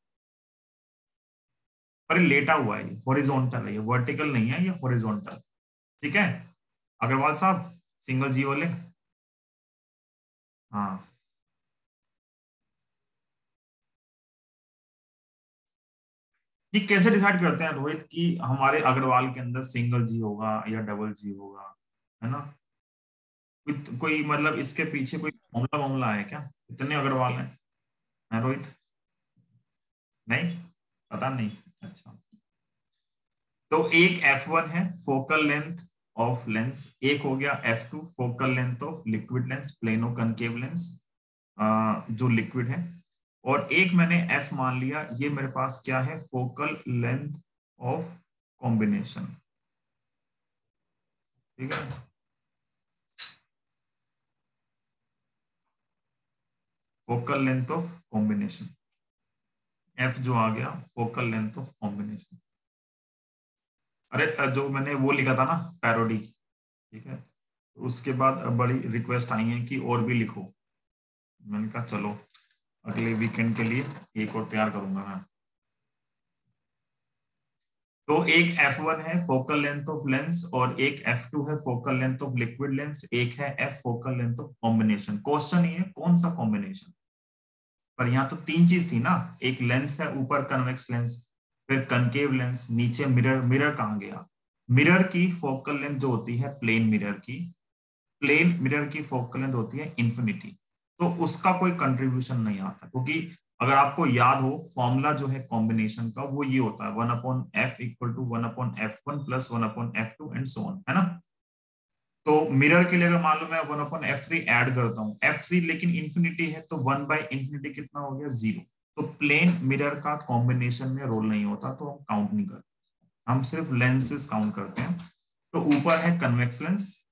Speaker 1: पर ये लेटा हुआ है, हॉरिजॉन्टल है, ये वर्टिकल नहीं है, ये हॉरिजॉन्टल, ठीक है। अग्रवाल साहब सिंगल जी वाले, हाँ। ये कैसे डिसाइड करते हैं रोहित कि हमारे अग्रवाल के अंदर सिंगल जी होगा या डबल जी होगा, है ना। कोई मतलब इसके पीछे कोई फॉर्मूला वॉर्मूला है क्या, कितने अग्रवाल है रोहित, नहीं पता नहीं, अच्छा। तो एक F1 है फोकल लेंथ ऑफ लेंस, एक हो गया F2 focal length of liquid lens, plano concave lens जो लिक्विड है, और एक मैंने F मान लिया, ये मेरे पास क्या है, फोकल लेंथ ऑफ कॉम्बिनेशन, ठीक है। Focal length of combination, F जो आ गया फोकल लेंथ ऑफ कॉम्बिनेशन। अरे जो मैंने वो लिखा था ना पैरोडी, ठीक है, उसके बाद बड़ी रिक्वेस्ट आई है कि और भी लिखो। मैंने कहा चलो अगले वीकेंड के लिए एक और तैयार करूंगा मैं। तो एक F1 है फोकल लेंथ ऑफ लेंस और एक F2 है focal length of liquid lens, एक है F focal length of combination. Question ये है कौन सा कॉम्बिनेशन, पर यहाँ तो तीन चीज थी ना, एक लेंस है ऊपर कन्वेक्स लेंस, फिर कनकेव लेंस, नीचे मिरर। मिरर कहाँ गया? मिरर की फोकल लेंथ जो होती है प्लेन मिरर की, प्लेन मिरर की फोकल लेंथ होती है इंफिनिटी, तो उसका कोई कंट्रीब्यूशन नहीं आता, क्योंकि अगर आपको याद हो फॉर्मूला जो है कॉम्बिनेशन का वो ये होता है 1/f equal to 1/f1 plus 1/f2 and so on, है ना। तो मिरर के लिए अगर मान लो मैं 1/f3 ऐड करता हूँ, f3 लेकिन इंफिनिटी है तो 1/इंफिनिटी कितना हो गया? 0। तो प्लेन मिरर का कॉम्बिनेशन में रोल नहीं होता, तो हम काउंट नहीं करते, हम सिर्फ लेंसेस काउंट करते हैं। तो ऊपर है कन्वेक्स लेंस,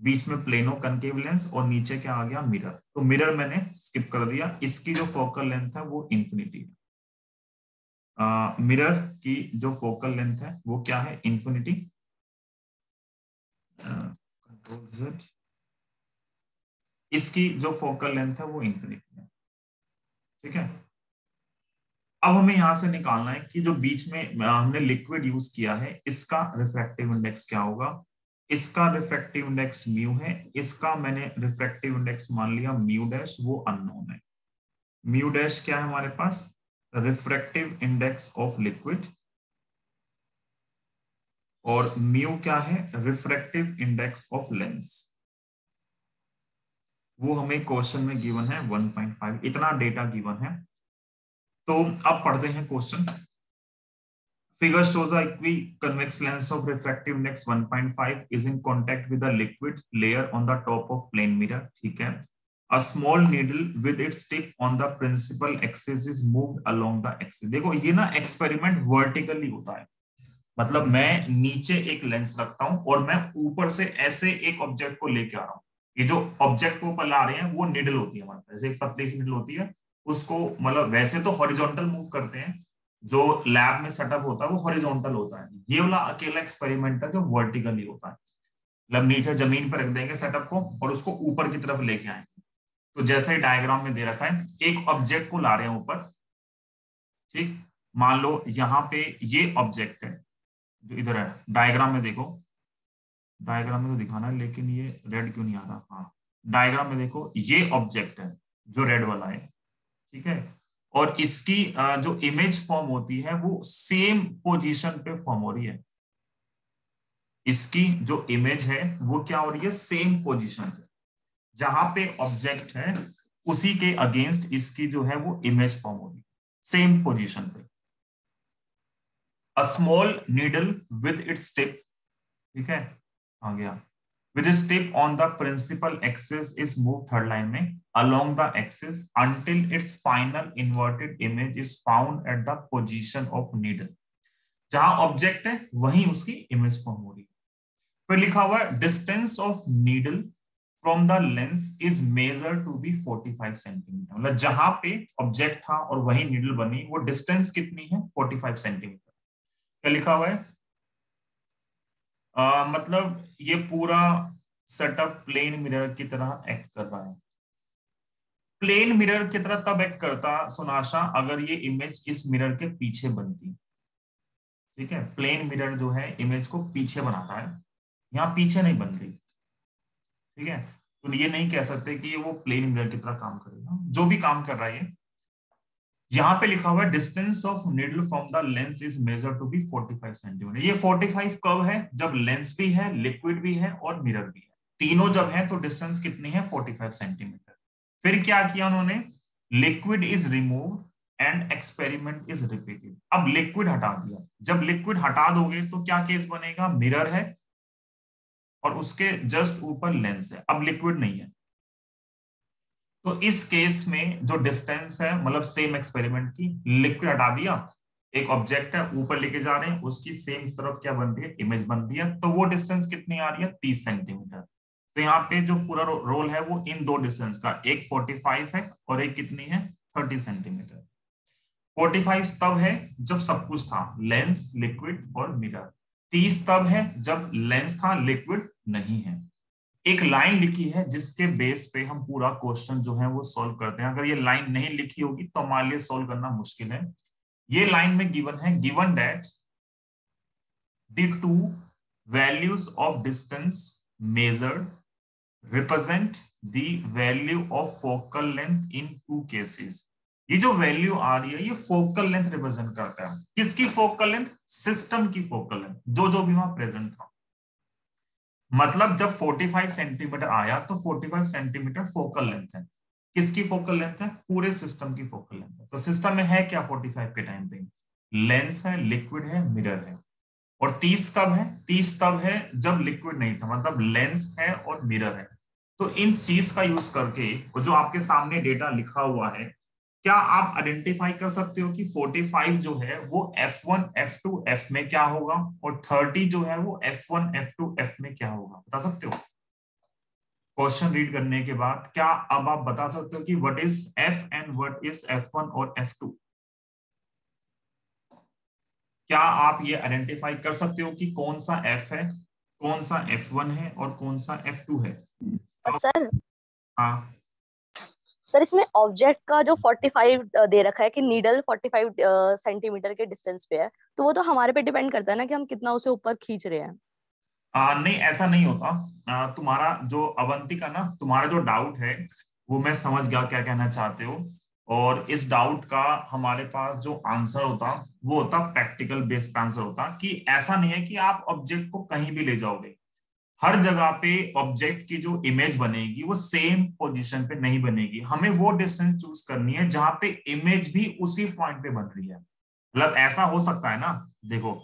Speaker 1: बीच में प्लेनो कनकेव लेंस और नीचे क्या आ गया? मिरर। तो मिरर मैंने स्किप कर दिया, इसकी जो फोकल लेंथ है वो इंफिनिटी है। मिरर की जो फोकल लेंथ है वो क्या है? इंफिनिटी। कंट्रोल Z, इसकी जो फोकल लेंथ है वो इंफिनिटी है, ठीक है। अब हमें यहां से निकालना है कि जो बीच में हमने लिक्विड यूज किया है इसका रिफ्रैक्टिव इंडेक्स क्या होगा। इसका रिफ्रैक्टिव इंडेक्स म्यू है, इसका मैंने रिफ्रैक्टिव इंडेक्स मान लिया म्यू डैश, वो अननोन है। म्यू डैश क्या है हमारे पास? रिफ्रैक्टिव इंडेक्स ऑफ लिक्विड, और म्यू क्या है? Refractive index of lens. वो हमें क्वेश्चन में गिवन है 1.5, इतना डेटा गिवन है। तो अब पढ़ते हैं question. Figure shows a equiconvex lens of refractive index 1.5 is in contact with a liquid layer on the top of plane mirror, ठीक है। A small needle with its tip on the principal axis is moved along the axis। देखो ये ना experiment vertically होता है, मतलब मैं नीचे एक लेंस रखता हूं और मैं ऊपर से ऐसे एक ऑब्जेक्ट को लेके आ रहा हूँ। ये जो ऑब्जेक्ट को ऊपर ला रहे हैं वो निडल होती है हमारे पास, जैसे एक पतली सी निडल होती है, उसको मतलब वैसे तो हॉरिजॉन्टल मूव करते हैं, जो लैब में सेटअप होता है वो हॉरिजॉन्टल होता है, ये वाला अकेला एक्सपेरिमेंट है जो वर्टिकली होता है, मतलब नीचे जमीन पर रख देंगे सेटअप को और उसको ऊपर की तरफ लेके आएंगे। तो जैसे ही डायग्राम में दे रखा है, एक ऑब्जेक्ट को ला रहे हैं ऊपर, ठीक। मान लो यहाँ पे ये ऑब्जेक्ट है जो इधर है, डायग्राम में देखो, डायग्राम में तो दिखाना है लेकिन ये रेड क्यों नहीं आ रहा? हाँ, डायग्राम में देखो ये ऑब्जेक्ट है जो रेड वाला है, ठीक है। और इसकी जो इमेज फॉर्म होती है वो सेम पोजीशन पे फॉर्म हो रही है, इसकी जो इमेज है वो क्या हो रही है? सेम पोजीशन पे, जहां पे ऑब्जेक्ट है उसी के अगेंस्ट इसकी जो है वो इमेज फॉर्म हो रही है, सेम पोजीशन पे। A small needle with its tip, ठीक है, आ गया, with its tip on the principal axis is moved, third line में, along the axis until its final inverted image is found at the position of needle। जहां object है वहीं उसकी image form हो रही है। फिर लिखा हुआ है distance of needle from the lens is measure to be 45 centimetre, मतलब जहां पे ऑब्जेक्ट था और वही नीडल बनी वो डिस्टेंस कितनी है? 45 सेंटीमीटर। क्या लिखा हुआ है? मतलब ये पूरा सेटअप प्लेन मिरर की तरह एक्ट कर रहा है। प्लेन मिरर की तरह तब एक्ट करता सोनाशा अगर ये इमेज इस मिरर के पीछे बनती, ठीक है। प्लेन मिरर जो है इमेज को पीछे बनाता है, यहाँ पीछे नहीं बन रही, ठीक है। तो ये नहीं कह सकते कि ये वो प्लेन मिरर की तरह काम करेगा, जो भी काम कर रहा है ये। यहाँ पे लिखा हुआ है distance of needle from the lens is measure to be 45 centimetre. ये 45 कब है? जब लेंस भी है, लिक्विड भी है और मिरर भी है, तीनों जब है तो डिस्टेंस कितनी है? 45 सेंटीमीटर। फिर क्या किया उन्होंने? Liquid is removed and experiment is repeated. अब लिक्विड हटा दिया, जब लिक्विड हटा दोगे तो क्या केस बनेगा? मिरर है और उसके जस्ट ऊपर लेंस है, अब लिक्विड नहीं है। तो इस केस में जो डिस्टेंस है, मतलब सेम एक्सपेरिमेंट की, लिक्विड हटा दिया, एक ऑब्जेक्ट है ऊपर लेके जा रहे हैं, उसकी सेम तरफ क्या बन रही है? इमेज बन रही है, तो वो डिस्टेंस कितनी आ रही है? 30 सेंटीमीटर। तो यहाँ पे जो पूरा रोल है वो इन दो डिस्टेंस का, एक 45 है और एक कितनी है? 30 सेंटीमीटर। 45 तब है जब सब कुछ था, लेंस, लिक्विड और मिरर। 30 तब है जब लेंस था, लिक्विड नहीं है। एक लाइन लिखी है जिसके बेस पे हम पूरा क्वेश्चन जो है वो सॉल्व करते हैं। अगर ये लाइन नहीं लिखी होगी तो हमारे लिए सॉल्व करना मुश्किल है। ये लाइन में गिवन है, given that the two values of distance measured represent the value of focal length in two cases. ये जो वैल्यू आ रही है ये फोकल लेंथ रिप्रेजेंट करता है। किसकी फोकल लेंथ? सिस्टम की फोकल लेंथ, जो भी वहां प्रेजेंट था। मतलब जब 45 सेंटीमीटर आया तो 45 सेंटीमीटर फोकल लेंथ है। किसकी फोकल लेंथ है? पूरे सिस्टम की फोकल लेंथ है। तो सिस्टम में है क्या 45 के टाइम पे? लेंस है, लिक्विड है, मिरर है। और 30 कब है? 30 तब है जब लिक्विड नहीं था, मतलब लेंस है और मिरर है। तो इन चीज का यूज करके जो आपके सामने डेटा लिखा हुआ है, क्या आप आइडेंटिफाई कर सकते हो कि 45 जो है वो F1 F2 F में क्या होगा और 30 जो है वो F1 F2 F में क्या होगा? बता सकते हो? क्वेश्चन रीड करने के बाद क्या अब आप बता सकते हो कि what is F and what is F1 और F2? क्या आप ये आइडेंटिफाई कर सकते हो कि कौन सा F है, कौन सा F1 है और कौन सा F2 है?
Speaker 3: सर
Speaker 1: हाँ
Speaker 3: सर, इसमें ऑब्जेक्ट का जो 45 दे रखा है कि नीडल 45 सेंटीमीटर के डिस्टेंस पे है, तो वो तो हमारे पे डिपेंड करता है ना कि हम कितना उसे ऊपर खींच रहे हैं।
Speaker 1: नहीं, ऐसा नहीं होता। तुम्हारा जो अवंतिका ना, तुम्हारा जो डाउट है वो मैं समझ गया क्या कहना चाहते हो। और इस डाउट का हमारे पास जो आंसर होता वो होता प्रैक्टिकल बेस्ड आंसर होता कि ऐसा नहीं है कि आप ऑब्जेक्ट को कहीं भी ले जाओगे। हर जगह पे ऑब्जेक्ट की जो इमेज बनेगी वो सेम पोजीशन पे नहीं बनेगी। हमें वो डिस्टेंस चूज करनी है जहां पे इमेज भी उसी पॉइंट पे बन रही है। मतलब ऐसा हो सकता है ना, देखो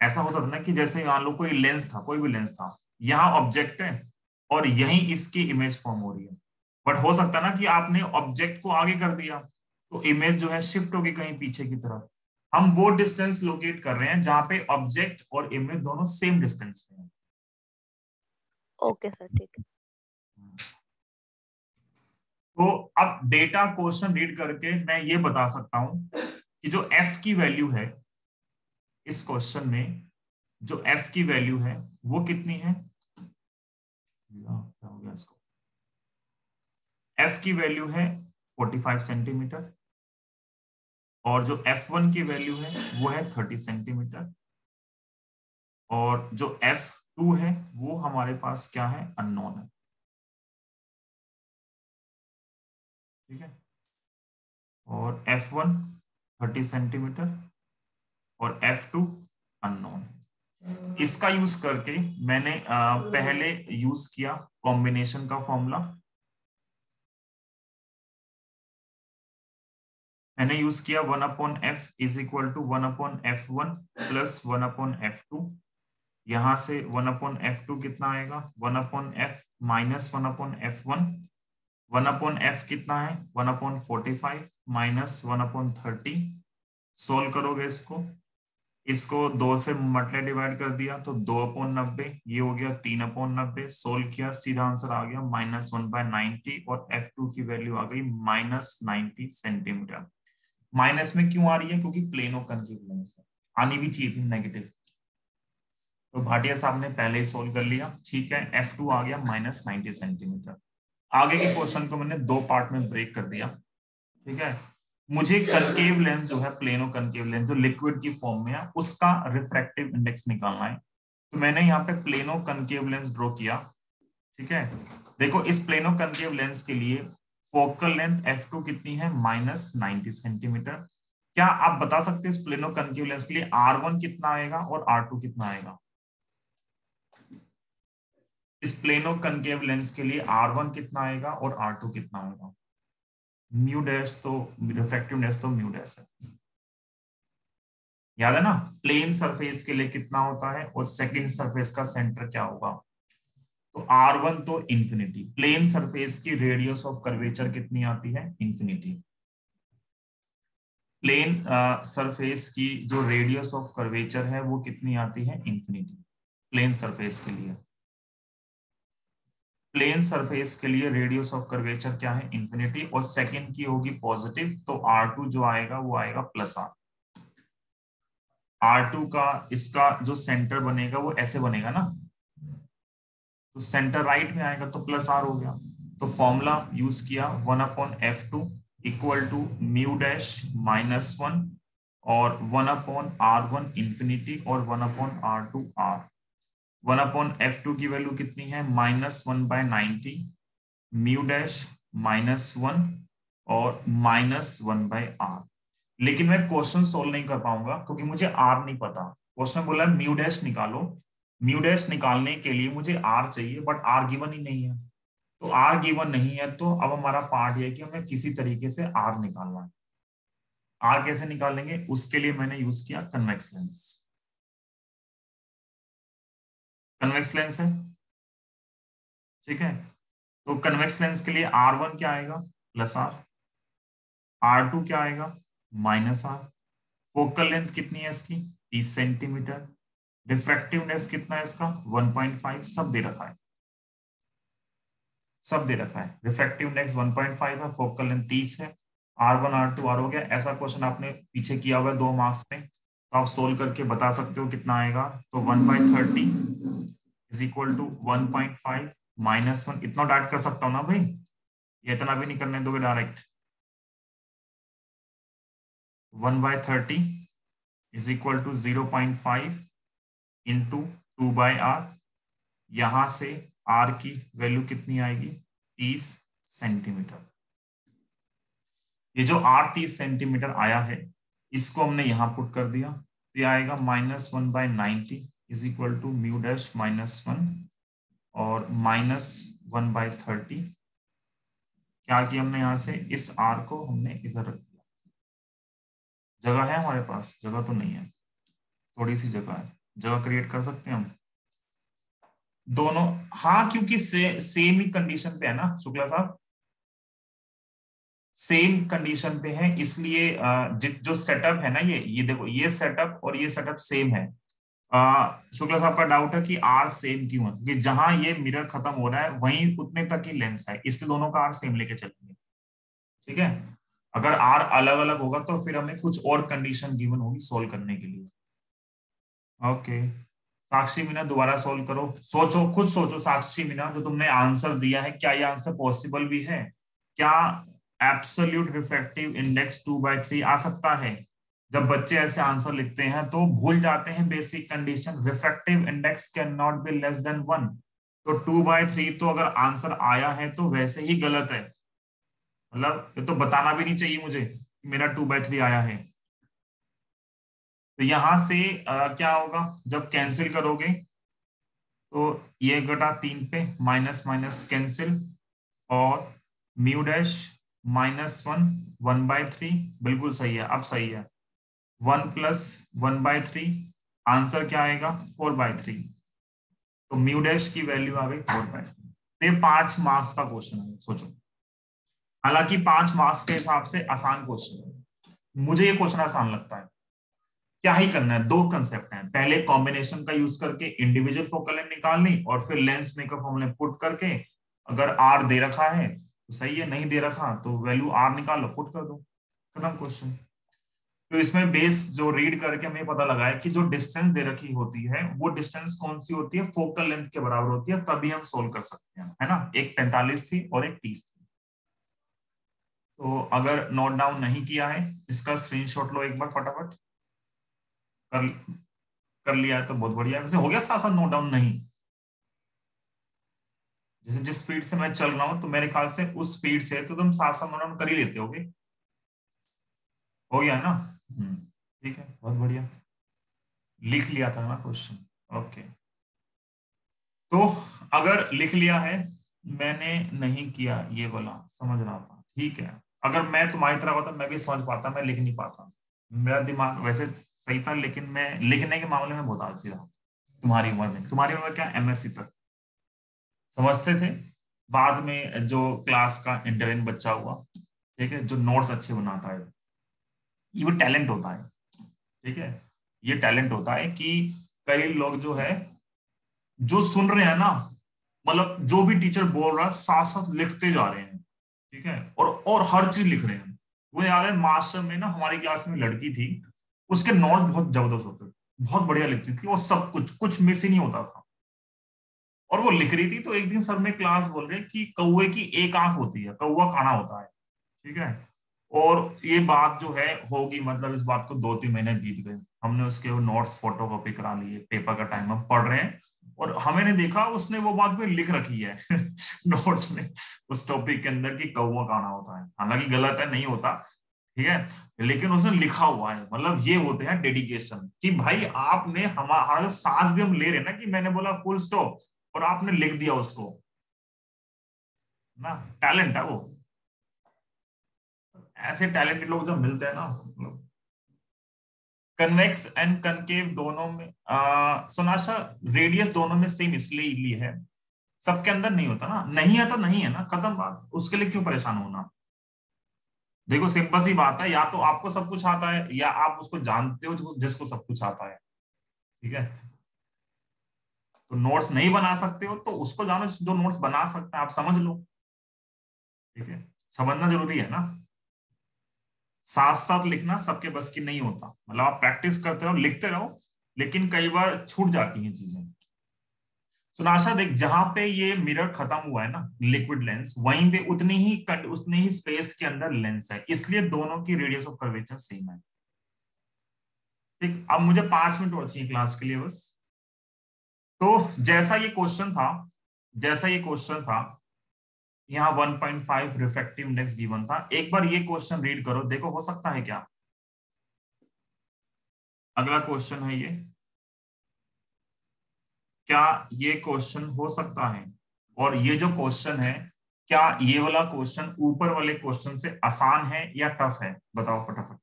Speaker 1: ऐसा हो सकता है ना कि जैसे मान लो कोई लेंस था, कोई भी लेंस था, यहाँ ऑब्जेक्ट है और यहीं इसकी इमेज फॉर्म हो रही है। बट हो सकता है ना कि आपने ऑब्जेक्ट को आगे कर दिया तो इमेज जो है शिफ्ट होगी कहीं पीछे की तरफ। हम वो डिस्टेंस लोकेट कर रहे हैं जहां पे ऑब्जेक्ट और इमेज दोनों सेम डिस्टेंस पे हैं।
Speaker 3: ओके सर, ठीक है।
Speaker 1: तो अब डेटा क्वेश्चन रीड करके मैं ये बता सकता हूं कि जो f की वैल्यू है इस क्वेश्चन में, जो f की वैल्यू है वो कितनी है? क्या हो गया इसको? f की वैल्यू है 45 सेंटीमीटर और जो f1 की वैल्यू है वो है 30 सेंटीमीटर और जो f2 है वो हमारे पास क्या है? अननोन है। ठीक है। और f1 30 सेंटीमीटर और f2 अननोन। इसका यूज करके मैंने पहले यूज किया कॉम्बिनेशन का फॉर्मूला। मैंने यूज किया 1/f is equal to 1/f1 plus 1/f2। यहां से 1/f2 कितना आएगा? 1/f minus 1/f1। 1/f कितना है? 1/45 माइनस 1/30। सोल्व करोगे इसको 2 से मल्टीप्लाई डिवाइड कर दिया तो 2/90, ये हो गया 3/90। सोल्व किया, सीधा आंसर आ गया -1/90 और F2 की वैल्यू आ गई -90 सेंटीमीटर। माइनस में क्यों आ रही है? क्योंकि प्लेन और कनकेव लेंस है, आनी भी चाहिए थी नेगेटिव। तो भाटिया साहब ने पहले ही सोल्व कर लिया। ठीक है, F2 आ गया -90 सेंटीमीटर। आगे के क्वेश्चन को मैंने 2 पार्ट में ब्रेक कर दिया। ठीक है, मुझे कनकेव लेंस जो है, प्लेनो कनकेव लेंस जो लिक्विड की फॉर्म में है, उसका रिफ्रैक्टिव इंडेक्स निकालना है। तो मैंने यहाँ पे प्लेनो कनकेव लेंस ड्रॉ किया। ठीक है, देखो इस प्लेनो कनकेव लेंस के लिए फोकल लेंथ F2 कितनी है? -90 सेंटीमीटर। क्या आप बता सकते हो इस प्लेनो कनकेव लेंस के लिए R1 कितना आएगा और R2 कितना आएगा? इस प्लेनो कनकेव लेंस के लिए R1 कितना आएगा और R2 कितना आएगा? म्यू डैश तो रिफ्रैक्टिव डैश तो म्यू डैश है, याद है ना? प्लेन सरफेस के लिए कितना होता है और सेकंड सरफेस का सेंटर क्या होगा? तो R1 तो इंफिनिटी। प्लेन सरफेस की रेडियस ऑफ कर्वेचर कितनी आती है? इंफिनिटी। प्लेन सरफेस की जो रेडियस ऑफ कर्वेचर है वो कितनी आती है? इंफिनिटी। प्लेन सरफेस के लिए, प्लेन सरफेस के लिए रेडियस ऑफ कर्वेचर क्या है? इंफिनिटी। और सेकंड की होगी पॉजिटिव, तो R2 जो आएगा वो आएगा +R। R2 का इसका जो सेंटर बनेगा वो ऐसे बनेगा ना, तो सेंटर राइट में आएगा तो +R हो गया। तो फॉर्मूला यूज किया 1/f2 equal to mu dash -1 और 1/r1 इंफिनिटी और 1/r2 r। 1/f2 की वैल्यू कितनी है, -1/90, म्यू डैश -1 और -1/r। लेकिन मैं क्वेश्चन सोल्व नहीं कर पाऊंगा क्योंकि मुझे r नहीं पता। क्वेश्चन बोला है म्यू डैश निकालो, म्यू डैश निकालने के लिए मुझे r चाहिए, बट r गिवन ही नहीं है। तो r गिवन नहीं है तो अब हमारा पार्ट ये है कि हमें किसी तरीके से r निकालना है। r कैसे निकालेंगे, उसके लिए मैंने यूज किया कन्वेक्स लेंस। कन्वेक्स लेंस है, ठीक है। तो कन्वेक्स लेंस के लिए R1 क्या आएगा, +r, R2 क्या आएगा, -r। फोकल लेंथ कितनी है इसकी, 30 सेंटीमीटर। रिफ्रैक्टिव इंडेक्स कितना है इसका, 1.5। सब दे रखा है, सब दे रखा है। रिफ्रैक्टिव इंडेक्स 1.5 है, फोकल लेंथ 30 है। R1 R2 R हो गया। ऐसा क्वेश्चन आपने पीछे किया हुआ है 2 मार्क्स में, तो आप सोल्व करके बता सकते हो कितना आएगा। तो 1/30 इज इक्वल टू 1.5 -1। इतना डायरेक्ट कर सकता हूँ ना भाई, ये इतना भी नहीं करने दोगे direct. 1/30 is equal to 0.5 into 2/r। यहां से r की वैल्यू कितनी आएगी, 30 सेंटीमीटर। ये जो r 30 सेंटीमीटर आया है, इसको हमने यहां पुट कर दिया, तो ये आएगा -1/90 is equal to mu dash -1 और -1/30। क्या किया हमने, यहां से इस r को हमने इधर रख दिया। जगह है हमारे पास, जगह तो नहीं है, थोड़ी सी जगह है, जगह क्रिएट कर सकते हैं हम दोनों। हाँ, क्योंकि सेम ही कंडीशन पे है ना शुक्ला साहब, सेम कंडीशन पे है, इसलिए जो सेटअप है ना, ये देखो, ये सेटअप और ये सेटअप सेम है। शुक्ला साहब का डाउट है कि आर सेम क्यों है, कि जहां ये मिरर खत्म हो रहा है वहीं उतने तक ही लेंस है, इसलिए दोनों का आर सेम लेके चलेंगे, ठीक है। अगर आर अलग अलग होगा तो फिर हमें कुछ और कंडीशन गिवन होगी सोल्व करने के लिए। ओके, साक्षी मीना दोबारा सोल्व करो, सोचो, खुद सोचो साक्षी मीना, जो तुमने आंसर दिया है क्या ये आंसर पॉसिबल भी है, क्या एब्सोल्यूट रिफ्रैक्टिव इंडेक्स 2/3 आ सकता है। जब बच्चे ऐसे आंसर लिखते हैं तो भूल जाते हैं basic condition, refractive index can not be less than 1। तो 2/3 तो अगर आंसर आया है तो वैसे ही गलत है, मतलब ये तो बताना भी नहीं चाहिए मुझे कि मेरा 2/3 आया है। तो यहां से क्या होगा, जब कैंसिल करोगे तो ये घटा 3 पे, माइनस माइनस कैंसिल, और म्यू डैश -1 1/3, बिल्कुल सही है, अब सही है। 1 + 1/3, आंसर क्या आएगा 4/3। तो म्यू डैश की वैल्यू आ गई 4/3। तो ये 5 मार्क्स का क्वेश्चन है, सोचो। हालांकि 5 मार्क्स के हिसाब से आसान क्वेश्चन है, मुझे ये क्वेश्चन आसान लगता है। क्या ही करना है, 2 कंसेप्ट हैं, पहले कॉम्बिनेशन का यूज करके इंडिविजुअल फोकल लेंथ निकालनी, और फिर लेंस मेकर फॉर्मूले पुट करके, अगर आर दे रखा है तो सही है, नहीं दे रखा तो वैल्यू आर निकालो, पुट कर दो, खत्म क्वेश्चन। तो इसमें बेस जो रीड करके हमें पता लगा है कि जो डिस्टेंस दे रखी होती है वो डिस्टेंस कौन सी होती है, फोकल लेंथ के बराबर होती है, तभी हम सोल्व कर सकते हैं, है ना। एक 45 थी और एक 30 थी। तो अगर नोट डाउन नहीं किया है इसका स्क्रीनशॉट लो एक बार फटाफट। कर कर लिया है तो बहुत बढ़िया है। वैसे हो गया साथ साथ नोट डाउन, नहीं, जैसे जिस स्पीड से मैं चल रहा हूं तो मेरे ख्याल से उस स्पीड से तो तुम साथ साथ नोट डाउन कर ही लेते होगे, हो गया ना। ठीक है, बहुत बढ़िया, लिख लिया था ना क्वेश्चन। ओके, तो अगर लिख लिया है, मैंने नहीं किया ये वाला, समझ रहा था, ठीक है। अगर मैं तुम्हारी तरह होता मैं भी समझ पाता, मैं लिख नहीं पाता, मेरा दिमाग वैसे सही था लेकिन मैं लिखने के मामले में बहुत आलसी रहा। तुम्हारी उम्र में, तुम्हारी उम्र क्या, एमएससी तक समझते थे, बाद में जो क्लास का इंटरेन बच्चा हुआ, ठीक है, जो नोट्स अच्छे बनाता है, ये भी टैलेंट होता है, ठीक है। ये टैलेंट होता है कि कई लोग जो है, जो सुन रहे हैं ना, मतलब जो भी टीचर बोल रहा है साथ साथ लिखते जा रहे हैं, ठीक है, और हर चीज लिख रहे हैं। वो याद है मास्टर में ना, हमारी क्लास में लड़की थी, उसके नोट्स बहुत जबरदस्त होते थे, बहुत बढ़िया लिखती थी, और सब कुछ मिस ही नहीं होता था, और वो लिख रही थी। तो एक दिन सर में क्लास बोल रहे कि कौवे की एक आंख होती है, कौवा काना होता है, ठीक है, और ये बात जो है होगी, मतलब इस बात को 2-3 महीने बीत गए, हमने उसके वो नोट्स फोटोकॉपी करा लिए, पेपर का टाइम हम पढ़ रहे हैं और हमें ने देखा उसने वो बात भी लिख रखी है नोट्स में उस टॉपिक के अंदर कि कौवा काना होता है। हालांकि गलत है, नहीं होता, ठीक है, लेकिन उसने लिखा हुआ है। मतलब ये होते हैं डेडिकेशन कि भाई आपने हमारा जो सांस भी हम ले रहे हैं ना, कि मैंने बोला फुल स्टॉप और आपने लिख दिया उसको ना, टैलेंट है वो। ऐसे टैलेंटेड लोग जब मिलते हैं ना, कन्वेक्स एंड कनकेव दोनों में सोनाशा रेडियस दोनों में सेम इसलिए है, सबके अंदर नहीं होता ना, नहीं है तो नहीं है ना, खत्म बात, उसके लिए क्यों परेशान होना। देखो सिंपल सी बात है, या तो आपको सब कुछ आता है या आप उसको जानते हो जिसको सब कुछ आता है, ठीक है। तो नोट्स नहीं बना सकते हो तो उसको जानो जो नोट्स बना सकते हैं, आप समझ लो, ठीक है, समझना जरूरी है ना। साथ साथ लिखना सबके बस की नहीं होता, मतलब आप प्रैक्टिस करते रहो, लिखते रहो, लेकिन कई बार छूट जाती हैं चीजें। सुनाशा देख, जहां पे ये मिरर खत्म हुआ है ना, लिक्विड लेंस, वहीं पे उतनी ही स्पेस के अंदर लेंस है, इसलिए दोनों की रेडियस ऑफ कर्वेचर सेम है। ठीक, अब मुझे 5 मिनट और चाहिए क्लास के लिए बस। तो जैसा ये क्वेश्चन था, यहाँ 1.5 रिफ्रैक्टिव इंडेक्स गिवन था। एक बार ये क्वेश्चन रीड करो, देखो हो सकता है क्या। अगला क्वेश्चन है ये, क्या ये क्वेश्चन हो सकता है, और ये जो क्वेश्चन है, क्या ये वाला क्वेश्चन ऊपर वाले क्वेश्चन से आसान है या टफ है, बताओ फटाफट।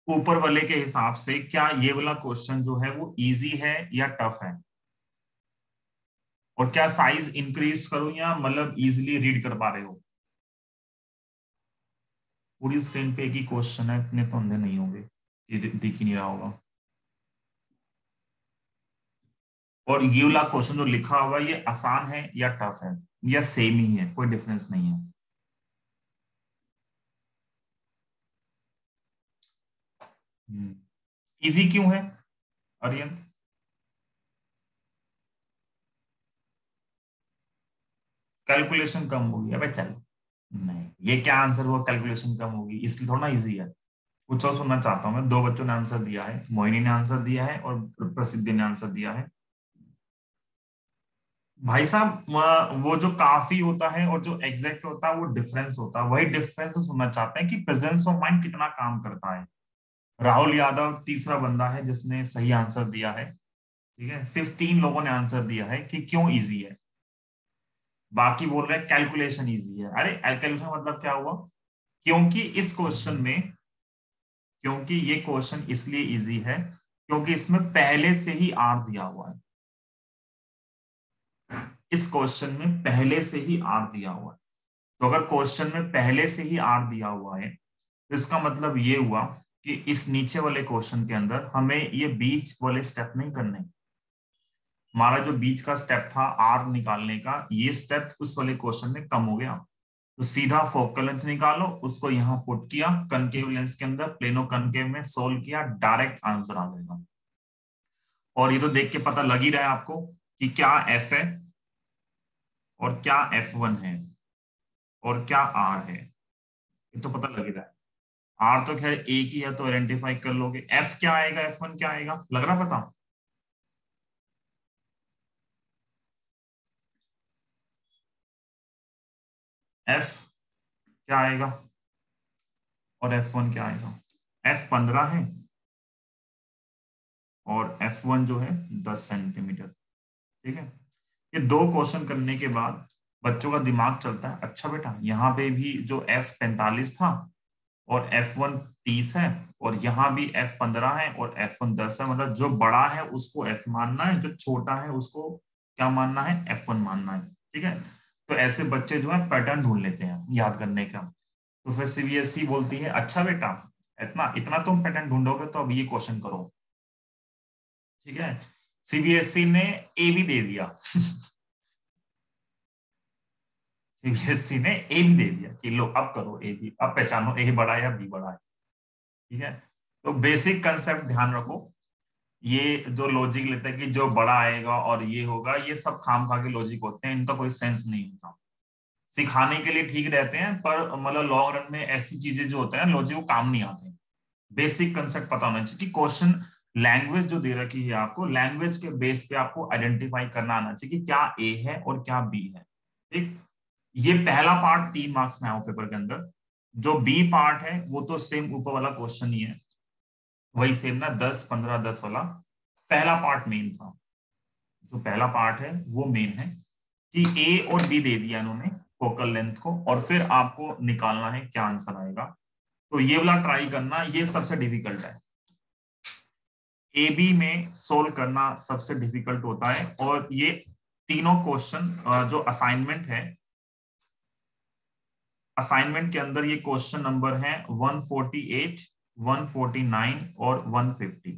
Speaker 1: ऊपर वाले के हिसाब से क्या ये वाला क्वेश्चन जो है वो इजी है या टफ है, और क्या साइज इंक्रीज करूं या मतलब इजीली रीड कर पा रहे हो। पूरी स्क्रीन पे एक ही क्वेश्चन है, इतने तो अंधे नहीं होंगे, ये दिख ही नहीं रहा होगा। और ये वाला क्वेश्चन जो लिखा हुआ है ये आसान है या टफ है, या सेम ही है, कोई डिफरेंस नहीं है। इजी क्यों है आर्यन। कैलकुलेशन कम होगी, अबे चल, नहीं ये क्या आंसर हुआ, कैलकुलेशन कम होगी, इसलिए थोड़ा इजी है। कुछ और सुनना चाहता हूं मैं, 2 बच्चों ने आंसर दिया है, मोहिनी ने आंसर दिया है और प्रसिद्धि ने आंसर दिया है। भाई साहब, वो जो काफी होता है और जो एग्जैक्ट होता है वो डिफरेंस होता है, वही डिफरेंस सुनना चाहते हैं कि प्रेजेंस ऑफ माइंड कितना काम करता है। राहुल यादव तीसरा बंदा है जिसने सही आंसर दिया है, ठीक है, सिर्फ 3 लोगों ने आंसर दिया है कि क्यों इजी है, बाकी बोल रहे हैं कैलकुलेशन इजी है। अरे कैलकुलेशन मतलब क्या हुआ, क्योंकि इस क्वेश्चन में, क्योंकि ये क्वेश्चन इसलिए इजी है क्योंकि इसमें पहले से ही आर दिया हुआ है, इस क्वेश्चन में पहले से ही आर दिया हुआ है। तो अगर क्वेश्चन में पहले से ही आर दिया हुआ है तो इसका मतलब ये हुआ कि इस नीचे वाले क्वेश्चन के अंदर हमें ये बीच वाले स्टेप नहीं करने। हमारा जो बीच का स्टेप था आर निकालने का, ये स्टेप उस वाले क्वेश्चन में कम हो गया। तो सीधा फोकल लेंथ निकालो, उसको यहाँ पुट किया कनकेव लेंस के अंदर, प्लेनो कनकेव में सोल्व किया, डायरेक्ट आंसर आ जाएगा। और ये तो देख के पता लग ही रहा है आपको कि क्या एफ है और क्या F1 है और क्या R है, ये तो पता लग ही रहा है। आर तो खैर एक ही है तो आइडेंटिफाई कर लोगे, एफ क्या आएगा F1 क्या आएगा, लग रहा पता। एफ क्या आएगा और F1 क्या आएगा, F 15 है और F1 जो है 10 सेंटीमीटर, ठीक है। ये 2 क्वेश्चन करने के बाद बच्चों का दिमाग चलता है, अच्छा बेटा यहाँ पे भी जो F 45 था और F1 30 है और यहाँ भी F 15 है और F1 10 है, मतलब जो बड़ा है उसको F मानना है, जो छोटा है उसको क्या मानना है, F1 मानना है, ठीक है। तो ऐसे बच्चे जो है पैटर्न ढूंढ लेते हैं याद करने का। तो फिर CBSE बोलती है अच्छा बेटा इतना इतना तुम पैटर्न ढूंढोगे तो अब ये क्वेश्चन करो, ठीक है। CBSE ने ए भी दे दिया CBSE ने ए भी दे दिया कि लो अब करो ए भी, अब पहचानो ए बड़ा है या बी बड़ा है, ठीक है। तो बेसिक कंसेप्ट ध्यान रखो, ये जो लॉजिक लेते हैं कि जो बड़ा आएगा और ये होगा, ये सब खाम खा के लॉजिक होते हैं, इनका कोई सेंस नहीं होता। सिखाने के लिए ठीक रहते हैं, पर मतलब लॉन्ग रन में ऐसी चीजें जो होता है लॉजिक वो काम नहीं आते। बेसिक कंसेप्ट पता होना चाहिए कि क्वेश्चन लैंग्वेज जो दे रखी है आपको, लैंग्वेज के बेस पे आपको आइडेंटिफाई करना आना चाहिए कि क्या ए है और क्या बी है। ठीक, ये पहला पार्ट 3 मार्क्स में आओ पेपर के अंदर। जो बी पार्ट है वो तो सेम ऊपर वाला क्वेश्चन ही है, वही सेम ना 10 15 10 वाला। पहला पार्ट मेन था, जो पहला पार्ट है वो मेन है कि ए और बी दे दिया इन्होंने फोकल लेंथ को, और फिर आपको निकालना है क्या आंसर आएगा। तो ये वाला ट्राई करना, ये सबसे डिफिकल्ट है। ए बी में सोल्व करना सबसे डिफिकल्ट होता है। और ये तीनों क्वेश्चन जो असाइनमेंट है, असाइनमेंट के अंदर ये क्वेश्चन नंबर है 148, 149 और 150।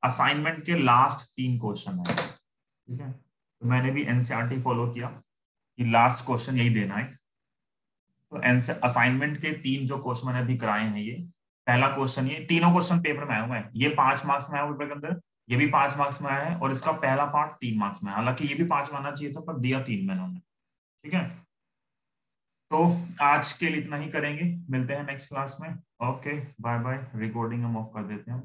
Speaker 1: असाइनमेंट के लास्ट 3 क्वेश्चन है। ठीक है, तो मैंने भी एनसीईआरटी फॉलो किया कि लास्ट क्वेश्चन यही देना है। तो असाइनमेंट के 3 जो क्वेश्चन मैंने अभी कराए हैं, ये पहला क्वेश्चन, ये तीनों क्वेश्चन पेपर में आया हुआ है। ये 5 मार्क्स में आया पेपर के अंदर, ये भी 5 मार्क्स में आया है, और इसका पहला पार्ट 3 मार्क्स में। हालांकि ये भी 5 आना चाहिए था, पर दिया 3 में इन्होंने। ठीक है, तो आज के लिए इतना ही करेंगे, मिलते हैं नेक्स्ट क्लास में। Okay, bye bye. रिकॉर्डिंग हम ऑफ कर देते हैं।